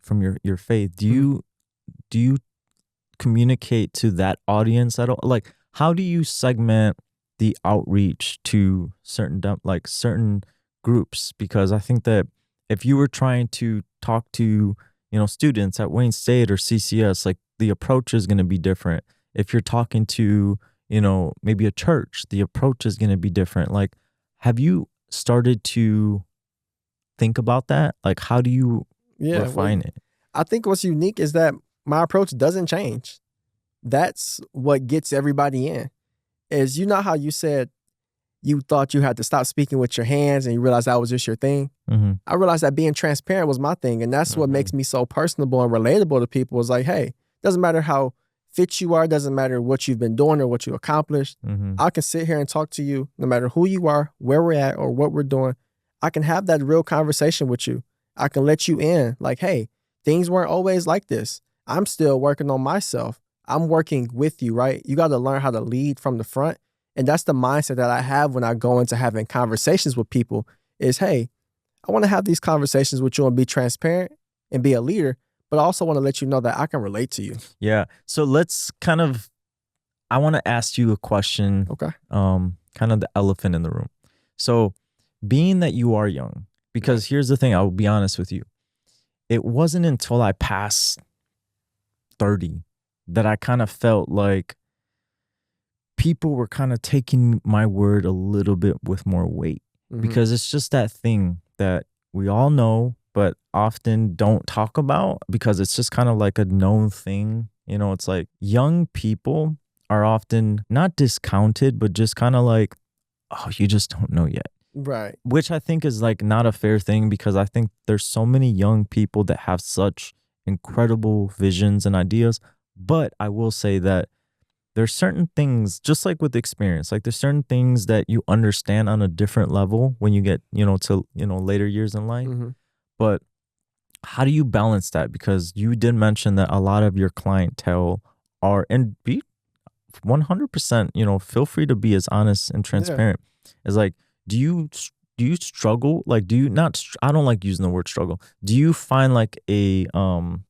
from your faith? Do you communicate to that audience at all? Like, how do you segment the outreach to certain groups? Because I think that if you were trying to talk to students at Wayne State or CCS, like, the approach is going to be different. If you're talking to maybe a church, the approach is going to be different. Like, have you started to think about that? Like, how do you refine it? I think what's unique is that my approach doesn't change. That's what gets everybody in. Is, you know how you said you thought you had to stop speaking with your hands and you realized that was just your thing? I realized that being transparent was my thing. And that's what makes me so personable and relatable to people. Is like, hey, doesn't matter how fit you are, doesn't matter what you've been doing or what you accomplished. I can sit here and talk to you no matter who you are, where we're at, or what we're doing. I can have that real conversation with you. I can let you in, like, hey, things weren't always like this. I'm still working on myself. I'm working with you, right? You got to learn how to lead from the front. And that's the mindset that I have when I go into having conversations with people is, hey, I want to have these conversations with you and be transparent and be a leader, but I also want to let you know that I can relate to you. Yeah. So I want to ask you a question. Okay. Kind of the elephant in the room. So, being that you are young, because here's the thing, I will be honest with you. It wasn't until I passed 30 that I kind of felt like people were kind of taking my word a little bit with more weight, because it's just that thing that we all know, but often don't talk about, because it's just kind of like a known thing. It's like young people are often not discounted, but just kind of like, oh, you just don't know yet. Right. Which I think is like not a fair thing, because I think there's so many young people that have such incredible visions and ideas. But I will say that there's certain things, just like with experience, like there's certain things that you understand on a different level when you get, to, later years in life. But how do you balance that? Because you did mention that a lot of your clientele are, and be 100%, feel free to be as honest and transparent. It's like, do you struggle? Like, do you not? I don't like using the word struggle. Do you find like a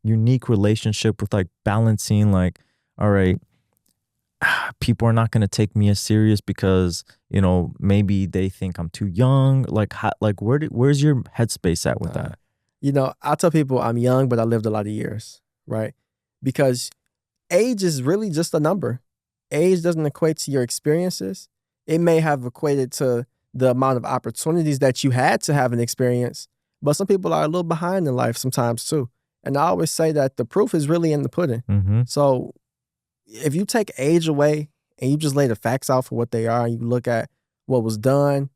unique relationship with like balancing? Like, all right, people are not going to take me as serious because maybe they think I'm too young. Like, like where's your headspace at with that? I tell people I'm young, but I lived a lot of years, right? Because age is really just a number. Age doesn't equate to your experiences. It may have equated to the amount of opportunities that you had to have an experience, but some people are a little behind in life sometimes too. And I always say that the proof is really in the pudding. Mm-hmm. So if you take age away and you just lay the facts out for what they are, and you look at what was done,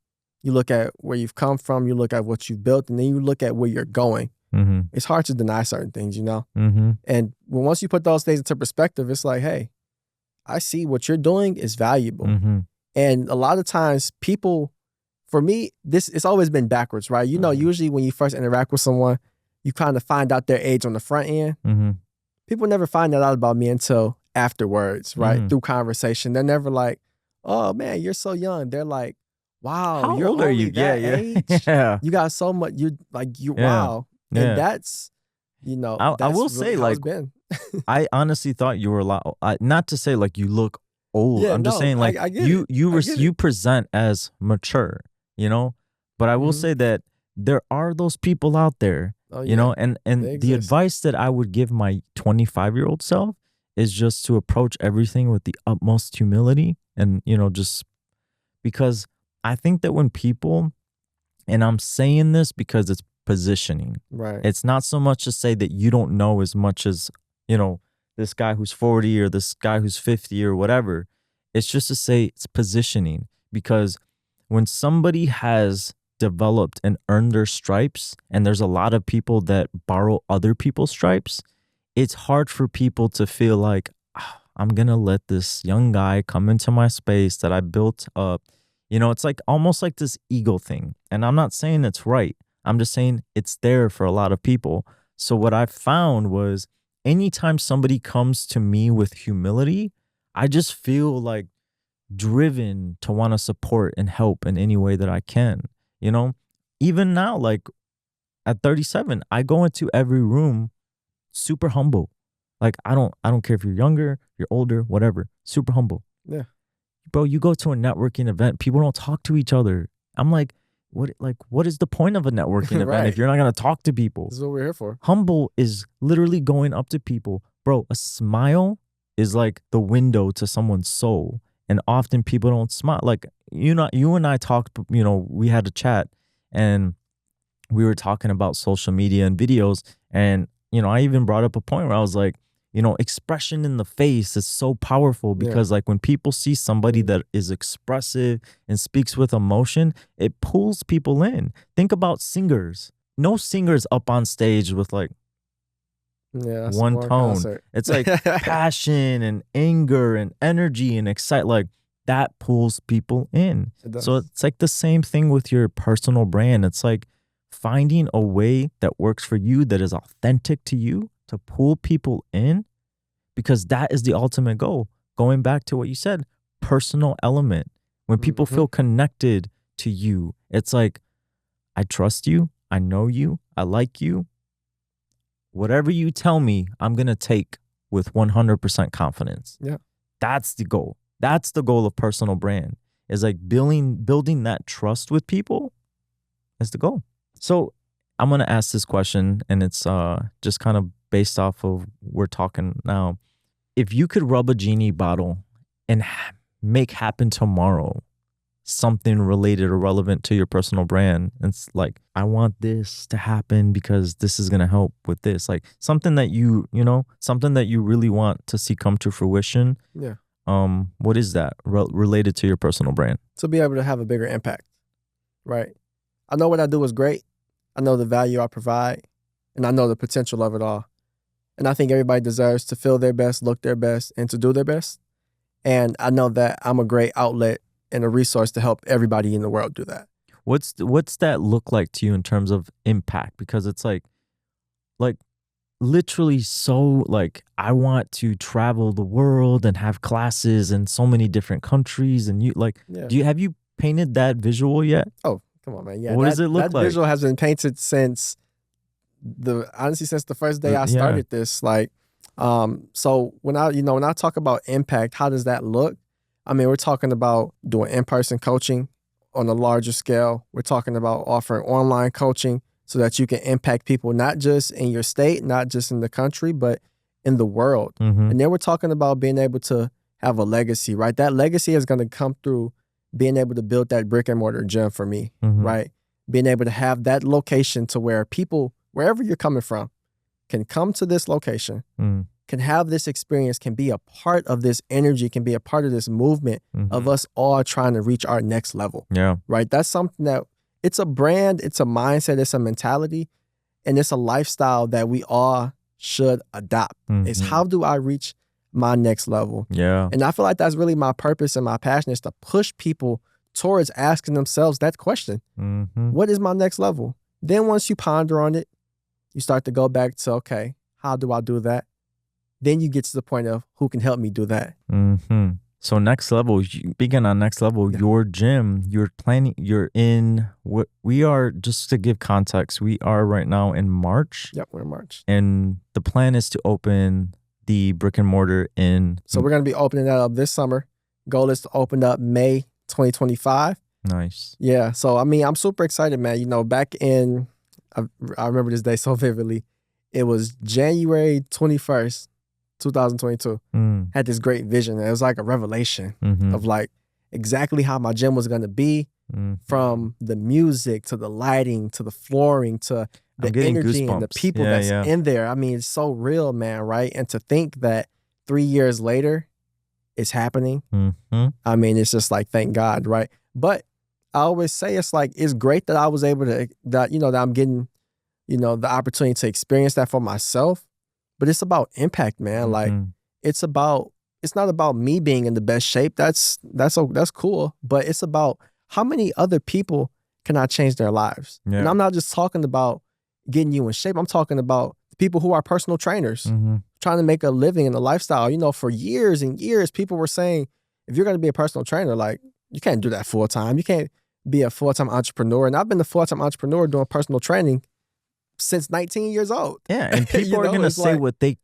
you look at where you've come from, you look at what you've built, and then you look at where you're going. Mm-hmm. It's hard to deny certain things, Mm-hmm. And once you put those things into perspective, it's like, hey, I see what you're doing is valuable. Mm-hmm. And a lot of times people, for me, it's always been backwards, right? Usually when you first interact with someone, you kind of find out their age on the front end. Mm-hmm. People never find that out about me until afterwards, right? Mm-hmm. Through conversation. They're never like, oh man, you're so young. They're like, wow, How you're old are you? only that age? Yeah. You got so much, wow. Yeah. And that's, I will that's say, really how like, it's been. I honestly thought you were a lot. Not to say like you look old. Yeah, I'm just no, saying like I get you it. I get you it. present as mature, But I will Mhm. say that there are those people out there, Oh, yeah. and They the exist. advice that I would give my 25-year-old self is just to approach everything with the utmost humility and just because I think that when people, and I'm saying this because it's positioning. Right. It's not so much to say that you don't know as much as, this guy who's 40 or this guy who's 50 or whatever. It's just to say it's positioning because when somebody has developed and earned their stripes, and there's a lot of people that borrow other people's stripes, it's hard for people to feel like, I'm going to let this young guy come into my space that I built up. It's like almost like this ego thing. And I'm not saying it's right. I'm just saying it's there for a lot of people. So what I found was anytime somebody comes to me with humility, I just feel like driven to want to support and help in any way that I can. Even now, like at 37, I go into every room super humble. Like I don't care if you're younger, you're older, whatever. Super humble. Yeah. Bro, you go to a networking event, people don't talk to each other. I'm like, what is the point of a networking event Right. if you're not gonna talk to people? This is what we're here for. Humble is literally going up to people. Bro, a smile is like the window to someone's soul. And often people don't smile. Like, you and I talked, we had a chat and we were talking about social media and videos. And, I even brought up a point where I was like, expression in the face is so powerful because like when people see somebody that is expressive and speaks with emotion, it pulls people in. Think about singers. No singer's up on stage with like one tone. Concert. It's like passion and anger and energy and excite. Like that pulls people in. So it's like the same thing with your personal brand. It's like finding a way that works for you, that is authentic to you, to pull people in, because that is the ultimate goal. Going back to what you said, personal element. When people feel connected to you, it's like, I trust you, I know you, I like you. Whatever you tell me, I'm going to take with 100% confidence. Yeah. That's the goal. That's the goal of personal brand, is like building that trust with people is the goal. So I'm going to ask this question, and it's just kind of based off of we're talking now. If you could rub a genie bottle and make happen tomorrow something related or relevant to your personal brand, it's like, I want this to happen because this is going to help with this, like something that something that you really want to see come to fruition. Yeah. What is that related to your personal brand? To be able to have a bigger impact, right? I know what I do is great. I know the value I provide, and I know the potential of it all. And I think everybody deserves to feel their best, look their best, and to do their best. And I know that I'm a great outlet and a resource to help everybody in the world do that. What's that look like to you in terms of impact? Because it's like literally so like, I want to travel the world and have classes in so many different countries. And you like, Yeah. have you painted that visual yet? Oh, Come on, man. Yeah, What does it look that like? visual has been painted since the first day I Yeah. started this. Like, so when I talk about impact, how does that look? I mean, we're talking about doing in-person coaching on a larger scale. We're talking about offering online coaching so that you can impact people, not just in your state, not just in the country, but in the world. Mm-hmm. And then we're talking about being able to have a legacy, right? That legacy is going to come through being able to build that brick and mortar gym for me, Mm-hmm. right? Being able to have that location to where people, wherever you're coming from, can come to this location, can have this experience, can be a part of this energy, can be a part of this movement of us all trying to reach our next level. Yeah. Right? That's something that, it's a brand, it's a mindset, it's a mentality, and it's a lifestyle that we all should adopt. Is how do I reach my next level? Yeah. And I feel like that's really my purpose and my passion, is to push people towards asking themselves that question. What is my next level? Then once you ponder on it, you start to go back to, okay, how do I do that? Then you get to the point of who can help me do that. So next level, begin on next level, your gym, you're in what we are, just to give context, we are right now in March. Yep, we're in March. And the plan is to open the brick and mortar in. So we're going to be opening that up this summer. Goal is to open up May 2025. Nice. Yeah. So, I mean, I'm super excited, man. You know, back in, I remember this day so vividly. It was January 21st, 2022. Had this great vision. It was like a revelation of like exactly how my gym was going to be, from the music to the lighting to the flooring to the energy and the people that's in there. I mean, it's so real, man, right? And to think that 3 years later, it's happening. I mean, it's just like, thank God, right? But I always say, it's like, it's great that I was able to, that I'm getting, the opportunity to experience that for myself. But it's about impact, man. Like, it's not about me being in the best shape. That's cool. But it's about how many other people can I change their lives? Yeah. And I'm not just talking about getting you in shape. I'm talking about people who are personal trainers, trying to make a living and a lifestyle. For years and years, people were saying, if you're going to be a personal trainer, like, you can't do that full time. You can't be a full-time entrepreneur. And I've been a full-time entrepreneur doing personal training since 19 years old. Yeah, and people are going to say what they're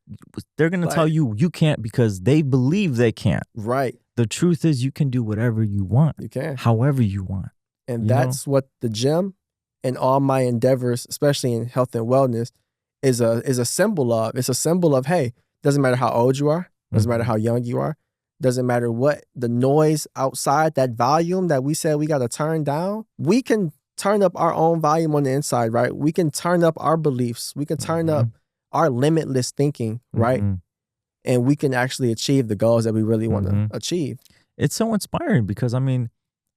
going to tell you can't because they believe they can't. Right. The truth is, you can do whatever you want. You can. However you want. And that's what the gym and all my endeavors, especially in health and wellness, is a symbol of. It's a symbol of, hey, doesn't matter how old you are, doesn't matter how young you are, doesn't matter what the noise outside, that volume that we said we got to turn down, we can turn up our own volume on the inside, right? We can turn up our beliefs. We can turn up our limitless thinking, right? And we can actually achieve the goals that we really want to achieve. It's so inspiring because, I mean,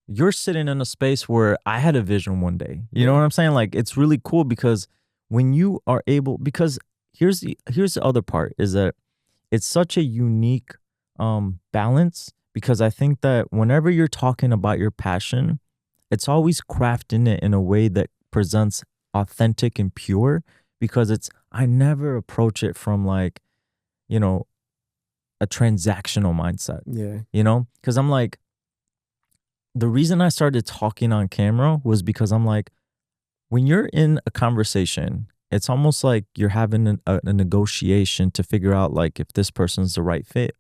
you're sitting in a space where I had a vision one day. You know what I'm saying? Like, it's really cool because when you are able, because here's the other part, is that it's such a unique balance, because I think that whenever you're talking about your passion, it's always crafting it in a way that presents authentic and pure, because I never approach it from like, a transactional mindset. Yeah. Because I'm like, the reason I started talking on camera was because I'm like, when you're in a conversation, it's almost like you're having a negotiation to figure out like if this person's the right fit.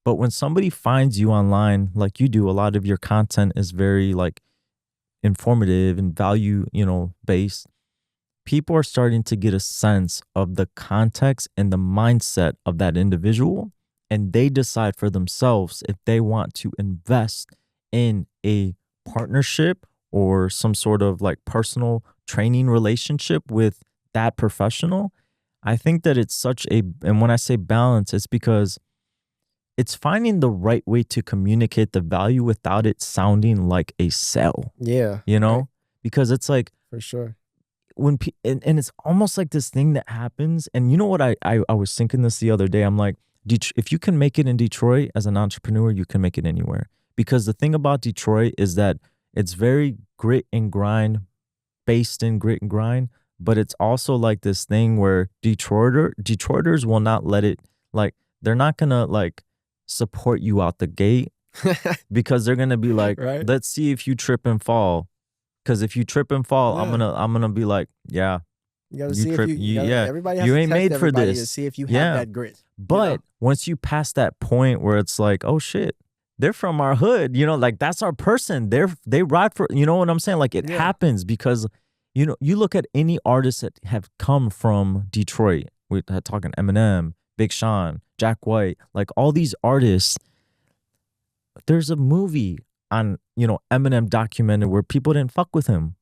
But when somebody finds you online, like you do, a lot of your content is very like informative and value, based. People are starting to get a sense of the context and the mindset of that individual, and they decide for themselves if they want to invest in a partnership or some sort of like personal training relationship with that professional. I think that it's and when I say balance, it's because it's finding the right way to communicate the value without it sounding like a sell. Yeah. Right? Because it's like, for sure. And it's almost like this thing that happens. And you know what? I was thinking this the other day. I'm like, if you can make it in Detroit as an entrepreneur, you can make it anywhere. Because the thing about Detroit is that it's very grit and grind, based in grit and grind. But it's also like this thing where Detroiters will not let it, like, they're not going to like support you out the gate because they're going to be like, let's see if you trip and fall. Because if you trip and fall, Yeah. I'm gonna be like, yeah, You gotta you see trip. if you gotta, Yeah, everybody has you to ain't test made for everybody to this. see if you have Yeah. that grit. But once you pass that point where it's like, oh shit, they're from our hood, you know, like that's our person. They ride for, you know what I'm saying? Like it happens because, you know, you look at any artists that have come from Detroit. We're talking Eminem, Big Sean, Jack White, like all these artists. There's a movie on, you know, Eminem documented where people didn't fuck with him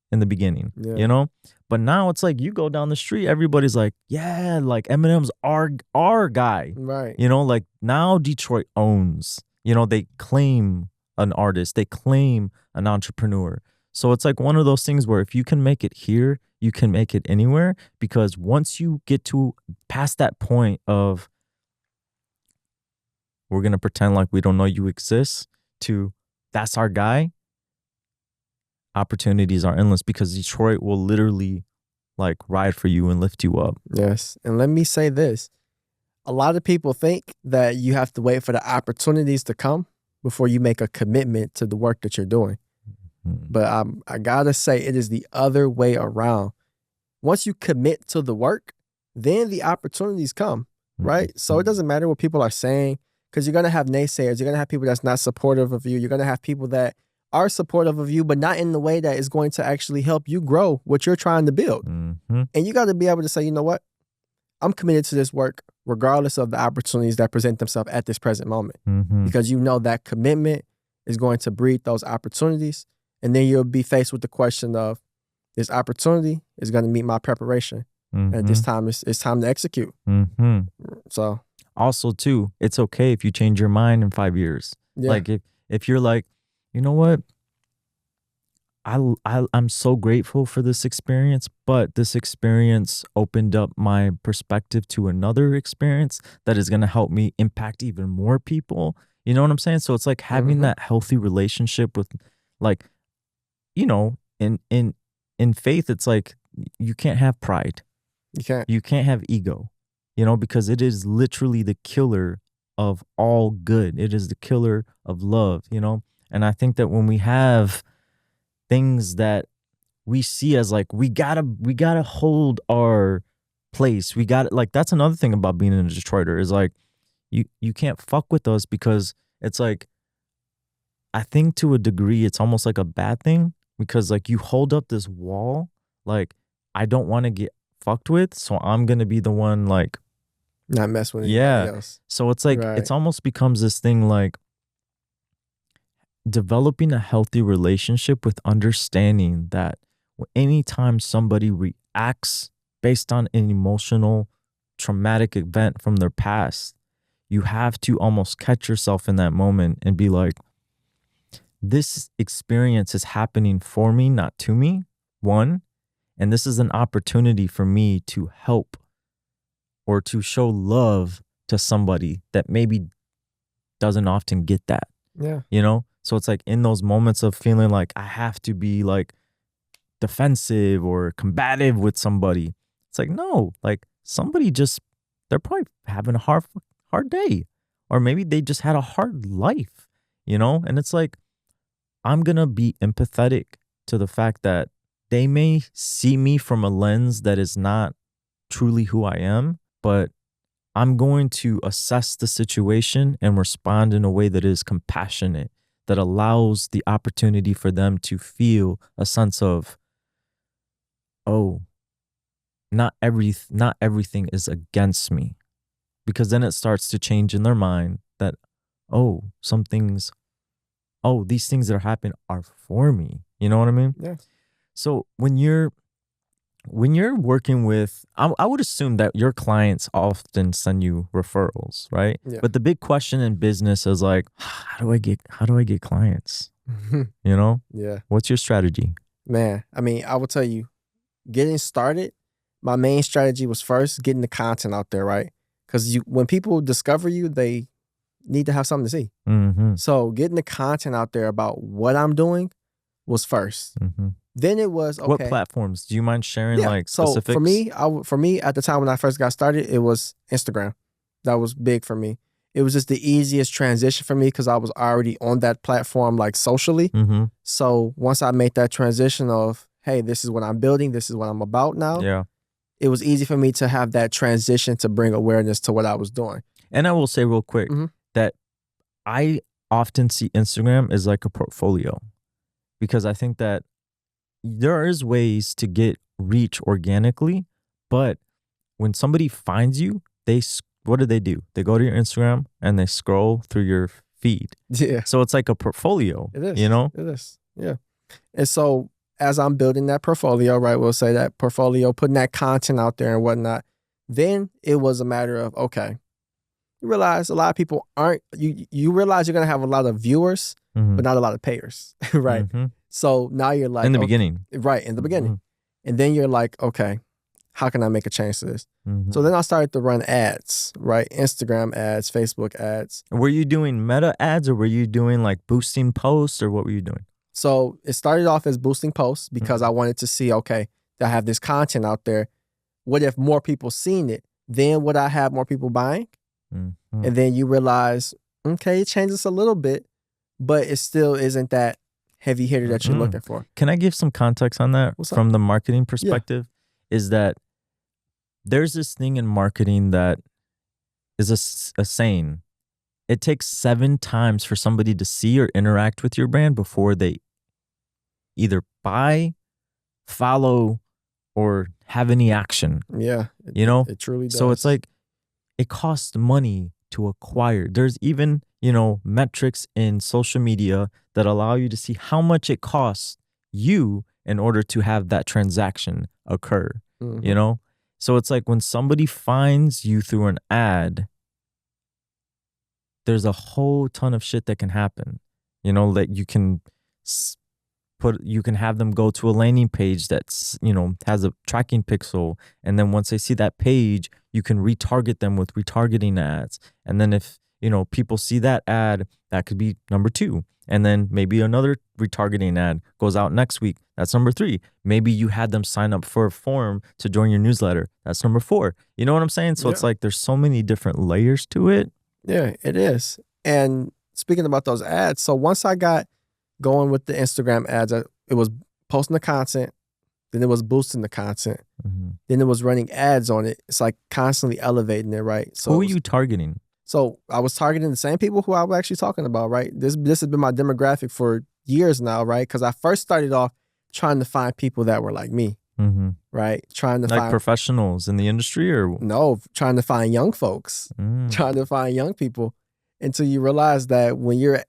in the beginning, you know? But now it's like you go down the street, everybody's like, yeah, like Eminem's our guy. Right. You know, like now Detroit owns, you know, they claim an artist, they claim an entrepreneur. So it's like one of those things where if you can make it here, you can make it anywhere, because once you get to past that point of we're going to pretend like we don't know you exist to that's our guy, opportunities are endless because Detroit will literally like ride for you and lift you up. Yes. And let me say this. A lot of people think that you have to wait for the opportunities to come before you make a commitment to the work that you're doing. But I gotta say, it is the other way around. Once you commit to the work, then the opportunities come, right? So it doesn't matter what people are saying, because you're gonna have naysayers. You're gonna have people that's not supportive of you. You're gonna have people that are supportive of you, but not in the way that is going to actually help you grow what you're trying to build. And you got to be able to say, you know what? I'm committed to this work regardless of the opportunities that present themselves at this present moment. Because you know that commitment is going to breed those opportunities. And then you'll be faced with the question of, this opportunity is going to meet my preparation. And at this time, it's time to execute. So also too, it's okay if you change your mind in 5 years. Like if you're like, you know what? I'm so grateful for this experience, but this experience opened up my perspective to another experience that is going to help me impact even more people. You know what I'm saying? So it's like having that healthy relationship with, like, you know, in faith, it's like you can't have pride. You can't have ego, you know, because it is literally the killer of all good. It is the killer of love, you know? And I think that when we have things that we see as like, we gotta hold our place. We got like, that's another thing about being a Detroiter is like, you can't fuck with us, because it's like, I think to a degree, it's almost like a bad thing, because like you hold up this wall, like I don't want to get fucked with, so I'm gonna be the one like not mess with anybody else. So it's like it's almost becomes this thing like developing a healthy relationship with understanding that anytime somebody reacts based on an emotional traumatic event from their past, you have to almost catch yourself in that moment and be like, this experience is happening for me, not to me, one. And this is an opportunity for me to help or to show love to somebody that maybe doesn't often get that. Yeah. You know? So it's like in those moments of feeling like I have to be like defensive or combative with somebody, it's like, no, like somebody just, they're probably having a hard day. Or maybe they just had a hard life, you know? And it's like, I'm going to be empathetic to the fact that they may see me from a lens that is not truly who I am, but I'm going to assess the situation and respond in a way that is compassionate, that allows the opportunity for them to feel a sense of, oh, not everything is against me. Because then it starts to change in their mind that, oh, these things that are happening are for me. You know what I mean? Yeah. So when you're working with, I would assume that your clients often send you referrals, right? Yeah. But the big question in business is like, how do I get clients? You know? Yeah. What's your strategy? Man, I mean, I will tell you, getting started, my main strategy was first getting the content out there, right? Because when people discover you, they need to have something to see. So getting the content out there about what I'm doing was first. Then it was, okay. What platforms? Do you mind sharing like specifics? So for me, at the time when I first got started, it was Instagram. That was big for me. It was just the easiest transition for me because I was already on that platform like socially. So once I made that transition of, hey, this is what I'm building, this is what I'm about now, Yeah. it was easy for me to have that transition to bring awareness to what I was doing. And I will say real quick Mhm. that I often see Instagram as like a portfolio, because I think that there is ways to get reach organically, but when somebody finds you, what do? They go to your Instagram and they scroll through your feed. Yeah, So it's like a portfolio, it is. you know? It is. Yeah. And so as I'm building that portfolio, right, we'll say that portfolio, putting that content out there and whatnot, then it was a matter of, okay, you realize a lot of people aren't, you realize you're going to have a lot of viewers, but not a lot of payers, right? So now you're like, In the okay, beginning. right, in the beginning. And then you're like, okay, how can I make a change to this? So then I started to run ads, right? Instagram ads, Facebook ads. Were you doing meta ads, or were you doing like boosting posts, or what were you doing? So it started off as boosting posts because I wanted to see, okay, I have this content out there. What if more people seen it? Then would I have more people buying? And then you realize, okay, it changes a little bit, but it still isn't that heavy hitter that you're looking for. Can I give some context on that What's up? from the marketing perspective? Is that there's this thing in marketing that is a saying. It takes 7 times for somebody to see or interact with your brand before they either buy, follow, or have any action. Yeah. You know? It truly does. So it's like, it costs money to acquire. There's even, metrics in social media that allow you to see how much it costs you in order to have that transaction occur, you know? So it's like when somebody finds you through an ad, there's a whole ton of shit that can happen, that you can you can have them go to a landing page that's, has a tracking pixel. And then once they see that page, you can retarget them with retargeting ads. And then if, people see that ad, that could be number 2. And then maybe another retargeting ad goes out next week. That's number 3. Maybe you had them sign up for a form to join your newsletter. That's number 4. You know what I'm saying? So it's like there's so many different layers to it. Yeah, it is. And speaking about those ads, so once I got going with the Instagram ads, it was posting the content, then it was boosting the content, then it was running ads on it. It's like constantly elevating it, right? So who are you targeting? So I was targeting the same people who I was actually talking about, right? This has been my demographic for years now, right? Because I first started off trying to find people that were like me, right? Trying to find professionals in the industry, or no, trying to find young folks, trying to find young people, until you realize that when you're,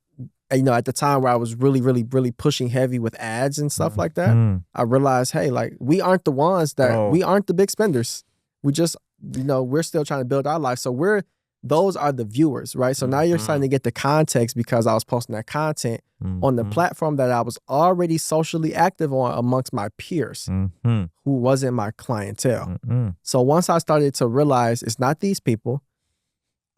at the time where I was really, really, really pushing heavy with ads and stuff like that, I realized, hey, like we aren't the ones that we aren't the big spenders. We just, we're still trying to build our life. So those are the viewers, right? So now you're starting to get the context because I was posting that content on the platform that I was already socially active on amongst my peers who wasn't my clientele. So once I started to realize it's not these people,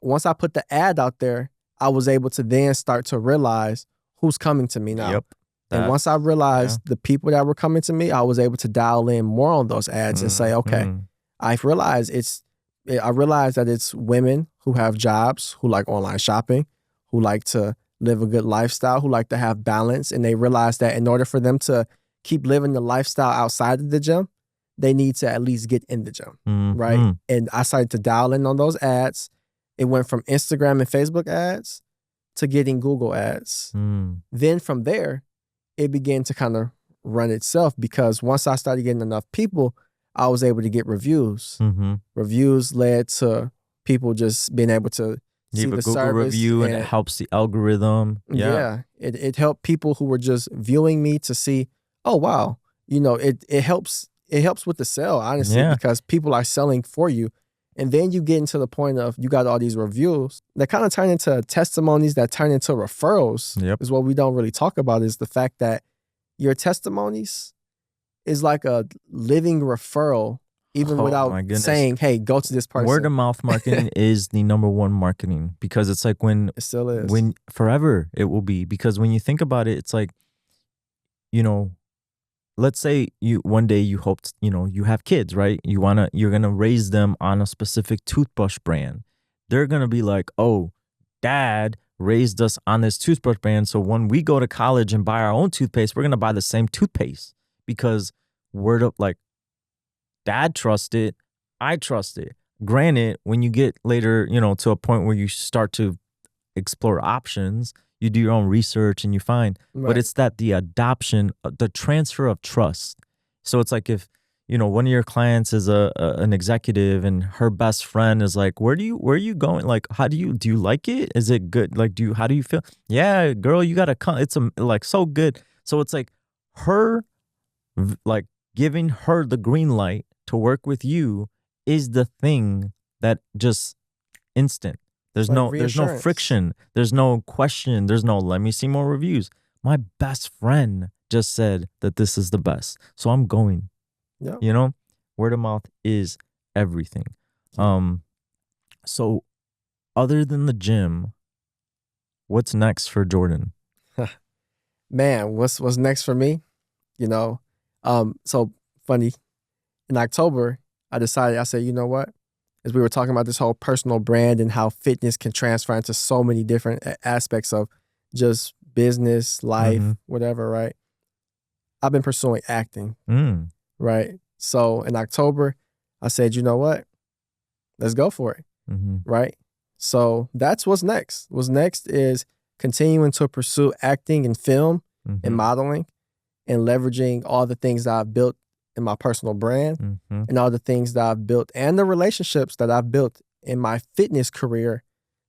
once I put the ad out there, I was able to then start to realize who's coming to me now. And once I realized the people that were coming to me, I was able to dial in more on those ads and say, okay, I realized that it's women who have jobs, who like online shopping, who like to live a good lifestyle, who like to have balance. And they realize that in order for them to keep living the lifestyle outside of the gym, they need to at least get in the gym, right? And I started to dial in on those ads. It went from Instagram and Facebook ads to getting Google ads. Then from there, it began to kind of run itself, because once I started getting enough people, I was able to get reviews. Reviews led to people just being able to see the Google service. review, and it helps the algorithm. It helped people who were just viewing me to see, oh wow, it helps with the sale, honestly, because people are selling for you. And then you get into the point of you got all these reviews that kind of turn into testimonies that turn into referrals. Is what we don't really talk about, is the fact that your testimonies is like a living referral, even without saying, hey, go to this person. Word of mouth marketing is the number one marketing, because it's like it still is. When forever it will be, because when you think about it, it's like, let's say one day you hoped, you have kids, right? You're going to raise them on a specific toothbrush brand. They're going to be like, oh, dad raised us on this toothbrush brand. So when we go to college and buy our own toothpaste, we're going to buy the same toothpaste because word of like dad trust it. I trust it. Granted, when you get later, to a point where you start to explore options, you do your own research and you find, but it's that the adoption, the transfer of trust. So it's like if, one of your clients is an executive and her best friend is like, where are you going? Like, do you like it? Is it good? Like, how do you feel? Yeah, girl, you got to come. It's like so good. So it's like her, like giving her the green light to work with you is the thing that just instant. There's no friction. There's no question. There's no, let me see more reviews. My best friend just said that this is the best. So I'm going. Yeah. Word of mouth is everything. So other than the gym, what's next for Jordan? Man, what's next for me? So funny. In October, I said, you know what? As we were talking about this whole personal brand and how fitness can transfer into so many different aspects of just business, life, whatever, right? I've been pursuing acting, right? So in October, I said, you know what? Let's go for it, right? So that's what's next. What's next is continuing to pursue acting and film and modeling and leveraging all the things that I've built in my personal brand and all the things that I've built and the relationships that I've built in my fitness career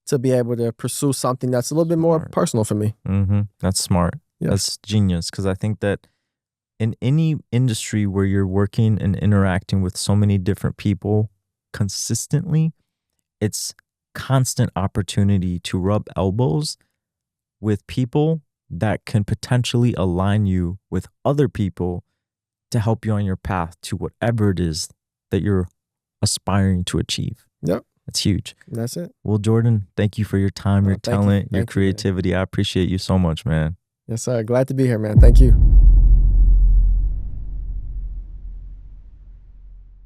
to be able to pursue something that's a little bit more personal for me. That's smart. Yeah. That's genius. Because I think that in any industry where you're working and interacting with so many different people consistently, it's constant opportunity to rub elbows with people that can potentially align you with other people to help you on your path to whatever it is that you're aspiring to achieve. Yep. That's huge. That's it. Well, Jordan, thank you for your time, your talent, your creativity. I appreciate you so much, man. Yes, sir. Glad to be here, man. Thank you.